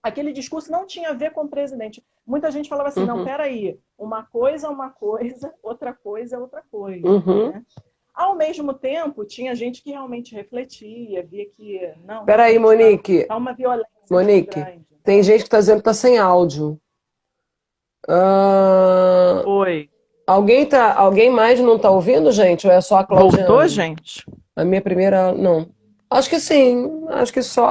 aquele discurso não tinha a ver com o presidente. Muita gente falava assim, não, Uhum, peraí, uma coisa é uma coisa, outra coisa é outra coisa, uhum. né? Ao mesmo tempo, tinha gente que realmente refletia, via que, não, Peraí, realmente Monique. tá uma violência muito Monique, grande. tem gente que está dizendo que tá sem áudio. Ah, Oi. alguém mais não está ouvindo, gente? Ou é só a Voltou, Claudiane? gente? A minha primeira, não. Acho que sim. Acho que só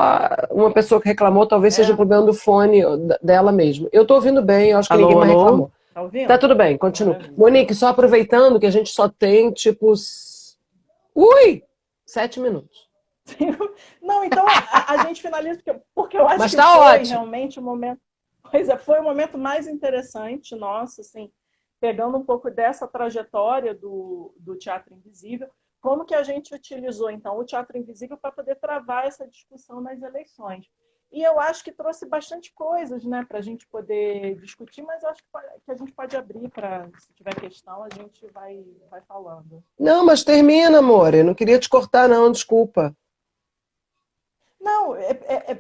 uma pessoa que reclamou, talvez seja o É. problema do fone dela mesmo. Eu estou ouvindo bem, eu acho que ninguém Alô, mais alô? reclamou. Tá Tá ouvindo? tudo bem, continua. Maravilha. Monique, só aproveitando que a gente só tem, tipo, ui, 7 minutos. Não, então a gente finaliza, porque eu acho Mas que tá foi ótimo. realmente o momento. Pois é, foi o momento mais interessante nosso, assim, pegando um pouco dessa trajetória do Teatro Invisível, como que a gente utilizou, então, o Teatro Invisível para poder travar essa discussão nas eleições. E eu acho que trouxe bastante coisas, né, para a gente poder discutir, mas eu acho que a gente pode abrir para, se tiver questão, a gente vai falando. Não, mas termina, amor. Eu não queria te cortar, não, desculpa. Não,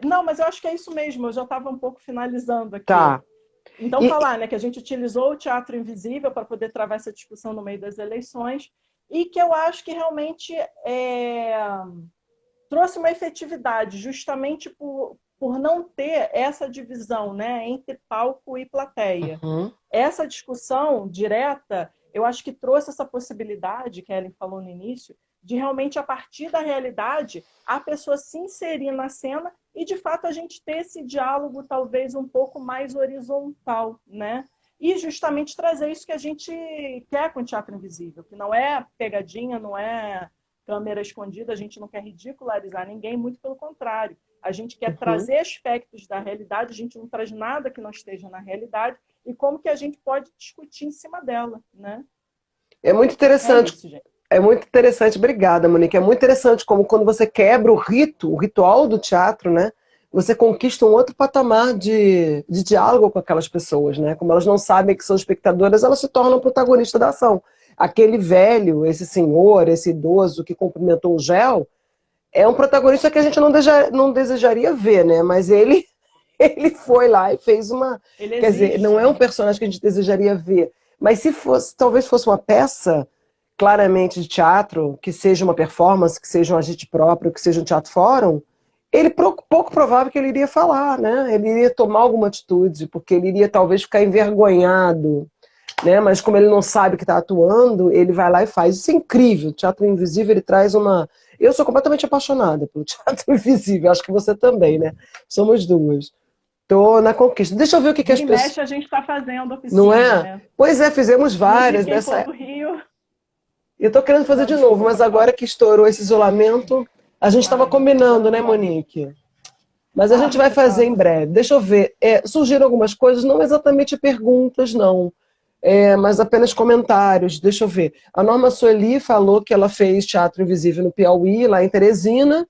não, mas eu acho que é isso mesmo, eu já estava um pouco finalizando aqui. Tá. Então, E, falar, né, que a gente utilizou o teatro invisível para poder travar essa discussão no meio das eleições e que eu acho que realmente trouxe uma efetividade, justamente por não ter essa divisão, né, entre palco e plateia. uhum, Essa discussão direta, eu acho que trouxe essa possibilidade, que a Ellen falou no início, de realmente, a partir da realidade, a pessoa se inserir na cena e, de fato, a gente ter esse diálogo talvez um pouco mais horizontal, né? E justamente trazer isso que a gente quer com o Teatro Invisível, que não é pegadinha, não é câmera escondida, a gente não quer ridicularizar ninguém, muito pelo contrário. A gente quer uhum. trazer aspectos da realidade, a gente não traz nada que não esteja na realidade, e como que a gente pode discutir em cima dela, né? É muito É interessante. isso, gente. É muito interessante, obrigada, Monique. É muito interessante como quando você quebra o rito, o ritual do teatro, né? Você conquista um outro patamar de diálogo com aquelas pessoas, né? Como elas não sabem que são espectadoras, elas se tornam protagonistas da ação. Aquele velho, esse senhor, esse idoso que cumprimentou o Gel, é um protagonista que a gente não desejaria ver, né? Mas ele, ele foi lá e fez uma. Ele Quer dizer, não existe, é um né? personagem que a gente desejaria ver. Mas se fosse, talvez fosse uma peça claramente de teatro, que seja uma performance, que seja um agite próprio, que seja um teatro fórum, ele pouco provável que ele iria falar, né? Ele iria tomar alguma atitude, porque ele iria talvez ficar envergonhado, né? Mas como ele não sabe que está atuando, ele vai lá e faz. Isso é incrível. O Teatro Invisível, ele traz uma... Eu sou completamente apaixonada pelo Teatro Invisível, acho que você também, né? Somos duas. Tô na conquista. Deixa eu ver o que, que Vira as e pessoas... mexe, a gente está fazendo Não oficina, é? né? Pois é, fizemos Inclusive, várias quem for dessa... do Rio. Eu tô querendo fazer Não, de novo, desculpa, mas pode agora falar. que estourou esse isolamento, a gente estava Ai, meu Deus, já combinando, não né, vamos. Monique? Mas a gente vai Tava, fazer em tava. breve. Deixa eu ver. Surgiram algumas coisas, não exatamente perguntas, não. Mas apenas comentários. Deixa eu ver. A Norma Sueli falou que ela fez Teatro Invisível no Piauí, lá em Teresina,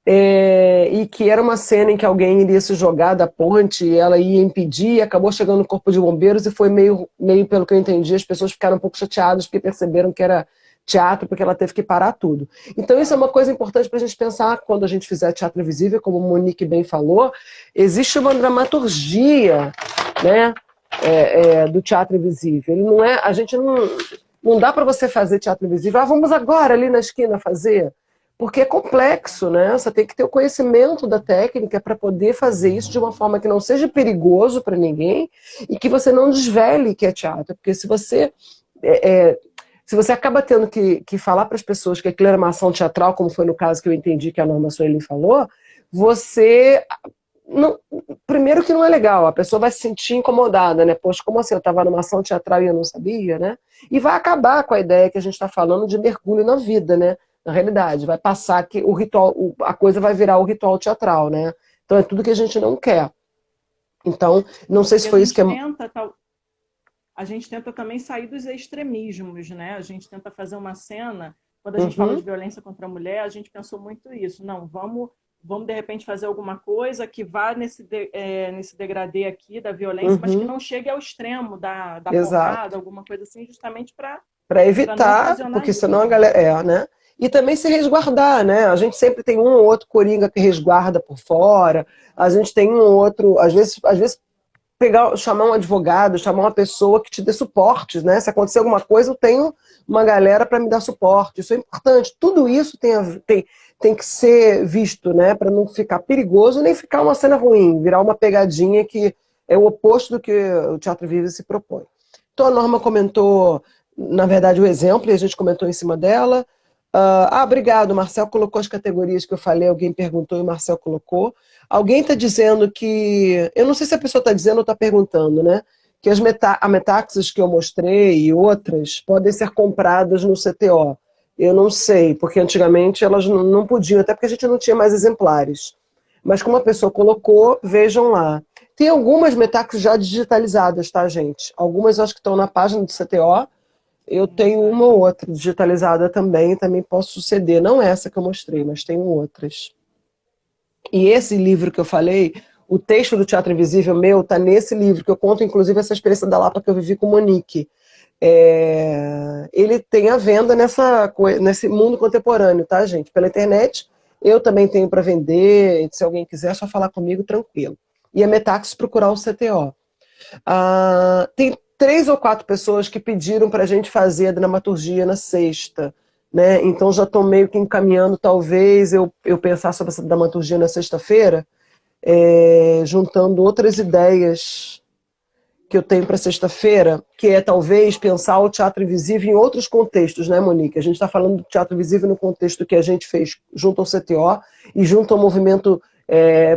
e que era uma cena em que alguém iria se jogar da ponte e ela ia impedir, acabou chegando no corpo de bombeiros e foi meio pelo que eu entendi, as pessoas ficaram um pouco chateadas porque perceberam que era teatro, porque ela teve que parar tudo. Então isso é uma coisa importante para a gente pensar quando a gente fizer Teatro Invisível, como o Monique bem falou, existe uma dramaturgia, né, do Teatro Invisível. Ele não é, a gente não dá para você fazer Teatro Invisível, vamos agora ali na esquina fazer, porque é complexo, né? Você tem que ter o conhecimento da técnica para poder fazer isso de uma forma que não seja perigoso para ninguém e que você não desvele que é teatro. Porque se você acaba tendo que falar para as pessoas que aquilo era uma ação teatral, como foi no caso que eu entendi que a Norma Sueli falou, você... Não, primeiro que não é legal, a pessoa vai se sentir incomodada, né? Poxa, como assim? Eu estava numa ação teatral e eu não sabia, né? E vai acabar com a ideia que a gente está falando de mergulho na vida, né? Na realidade, vai passar que o ritual, a coisa vai virar o ritual teatral, né? Então é tudo que a gente não quer. Então, não sei se E foi isso que é. a gente tenta também sair dos extremismos, né? A gente tenta fazer uma cena, quando a gente fala de Uhum, violência contra a mulher, a gente pensou muito isso. Não, vamos de repente fazer alguma coisa que vá nesse degradê aqui da violência, mas que Uhum, não chegue ao extremo da exato. porrada, alguma coisa assim, justamente Para para não evitar, ocasionar porque senão a isso, né? galera. É, né? E também se resguardar, né? A gente sempre tem um ou outro coringa que resguarda por fora, a gente tem um ou outro, às vezes pegar, chamar um advogado, chamar uma pessoa que te dê suporte, né? Se acontecer alguma coisa, eu tenho uma galera para me dar suporte. Isso é importante. Tudo isso tem que ser visto, né? Para não ficar perigoso nem ficar uma cena ruim, virar uma pegadinha que é o oposto do que o Teatro Vive se propõe. Então a Norma comentou, na verdade, o exemplo, e a gente comentou em cima dela. Obrigado, o Marcel colocou as categorias que eu falei, alguém perguntou e o Marcel colocou. Alguém está dizendo que. Eu não sei se a pessoa está dizendo ou está perguntando, né? Que a Metaxas que eu mostrei e outras podem ser compradas no CTO. Eu não sei, porque antigamente elas não podiam, até porque a gente não tinha mais exemplares. Mas como a pessoa colocou, vejam lá. Tem algumas Metaxas já digitalizadas, tá, gente? Algumas eu acho que estão na página do CTO. Eu tenho uma ou outra digitalizada também posso ceder. Não essa que eu mostrei, mas tenho outras. E esse livro que eu falei, o texto do Teatro Invisível meu, tá nesse livro, que eu conto, inclusive, essa experiência da Lapa que eu vivi com Monique. Ele tem a venda nesse mundo contemporâneo, tá, gente? Pela internet. Eu também tenho para vender. Se alguém quiser, é só falar comigo, tranquilo. E a Metaxas procurar o CTO. Tem 3 ou 4 pessoas que pediram para a gente fazer a dramaturgia na sexta. Né? Então já estou meio que encaminhando, talvez, eu pensar sobre essa dramaturgia na sexta-feira, juntando outras ideias que eu tenho para sexta-feira, que é talvez pensar o teatro invisível em outros contextos, né, Monique? A gente está falando do teatro invisível no contexto que a gente fez junto ao CTO e junto ao movimento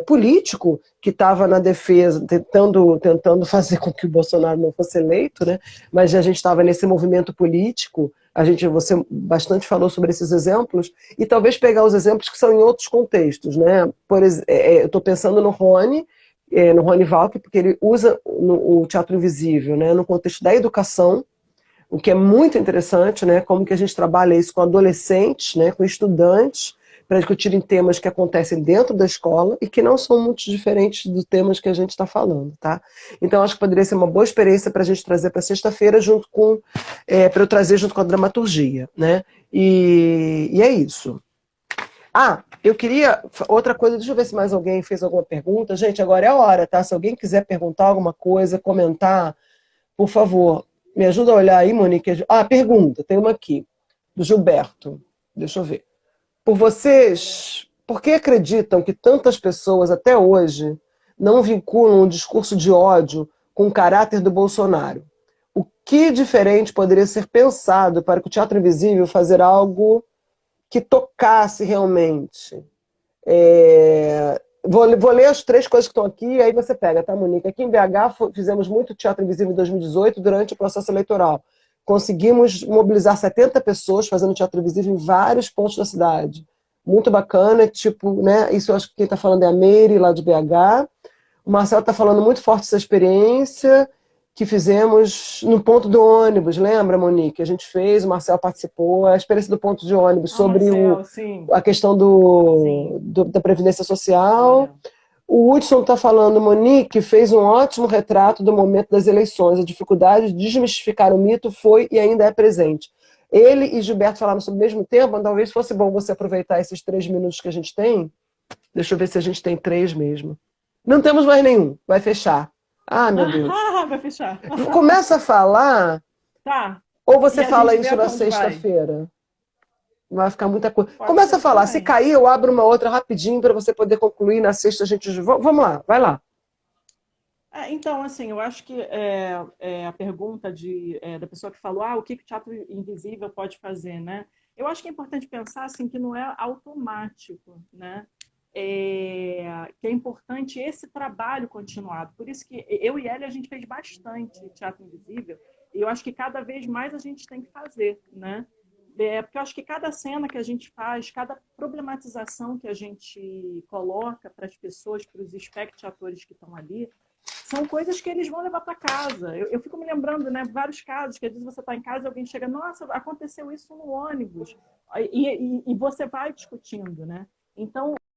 político que estava na defesa, tentando fazer com que o Bolsonaro não fosse eleito, né? Mas a gente estava nesse movimento político, você bastante falou sobre esses exemplos, e talvez pegar os exemplos que são em outros contextos, né? Eu estou pensando no Rony Valk, porque ele usa o teatro invisível, né, no contexto da educação, o que é muito interessante, né, como que a gente trabalha isso com adolescentes, né, com estudantes, para discutirem temas que acontecem dentro da escola e que não são muito diferentes dos temas que a gente está falando, tá? Então acho que poderia ser uma boa experiência para a gente trazer para sexta-feira para eu trazer junto com a dramaturgia, né? E é isso. Eu queria. Outra coisa, deixa eu ver se mais alguém fez alguma pergunta. Gente, agora é a hora, tá? Se alguém quiser perguntar alguma coisa, comentar, por favor, me ajuda a olhar aí, Monique. Pergunta, tem uma aqui, do Gilberto. Deixa eu ver. Por que acreditam que tantas pessoas até hoje não vinculam o discurso de ódio com o caráter do Bolsonaro? O que diferente poderia ser pensado para que o Teatro Invisível fazer algo que tocasse realmente? Vou ler as 3 coisas que estão aqui, aí você pega, tá, Monique? Aqui em BH fizemos muito Teatro Invisível em 2018 durante o processo eleitoral. Conseguimos mobilizar 70 pessoas fazendo Teatro Invisível em vários pontos da cidade. Muito bacana, tipo, né? Isso eu acho que quem está falando é a Meire, lá de BH. O Marcelo está falando muito forte dessa experiência que fizemos no ponto do ônibus, lembra, Monique? A gente fez, o Marcelo participou, a experiência do ponto de ônibus sobre Marcel, sim, a questão sim, da Previdência eu Social. lembro. O Hudson está falando, Monique fez um ótimo retrato do momento das eleições. A dificuldade de desmistificar o mito foi e ainda é presente. Ele e Gilberto falaram sobre o mesmo tema, talvez fosse bom você aproveitar esses 3 minutos que a gente tem. Deixa eu ver se a gente tem 3 mesmo. Não temos mais nenhum, vai fechar. Meu Deus. Vai fechar. Começa a falar, Tá. ou E você a fala gente vê isso na até onde vai. sexta-feira? Vai ficar muita coisa. Pode Começa a ser falar. Se também. cair, eu abro uma outra rapidinho para você poder concluir. Na sexta a gente. Vamos lá, vai lá. Então, assim, eu acho que a pergunta da pessoa que falou, o que o teatro invisível pode fazer, né? Eu acho que é importante pensar assim que não é automático, né? Que é importante esse trabalho continuado. Por isso que eu e ela a gente fez bastante teatro invisível e eu acho que cada vez mais a gente tem que fazer, né? Porque eu acho que cada cena que a gente faz, cada problematização que a gente coloca para as pessoas, para os espectadores que estão ali, são coisas que eles vão levar para casa. Eu fico me lembrando, né, vários casos que às vezes você está em casa e alguém chega, nossa, aconteceu isso no ônibus, e você vai discutindo, né? Então,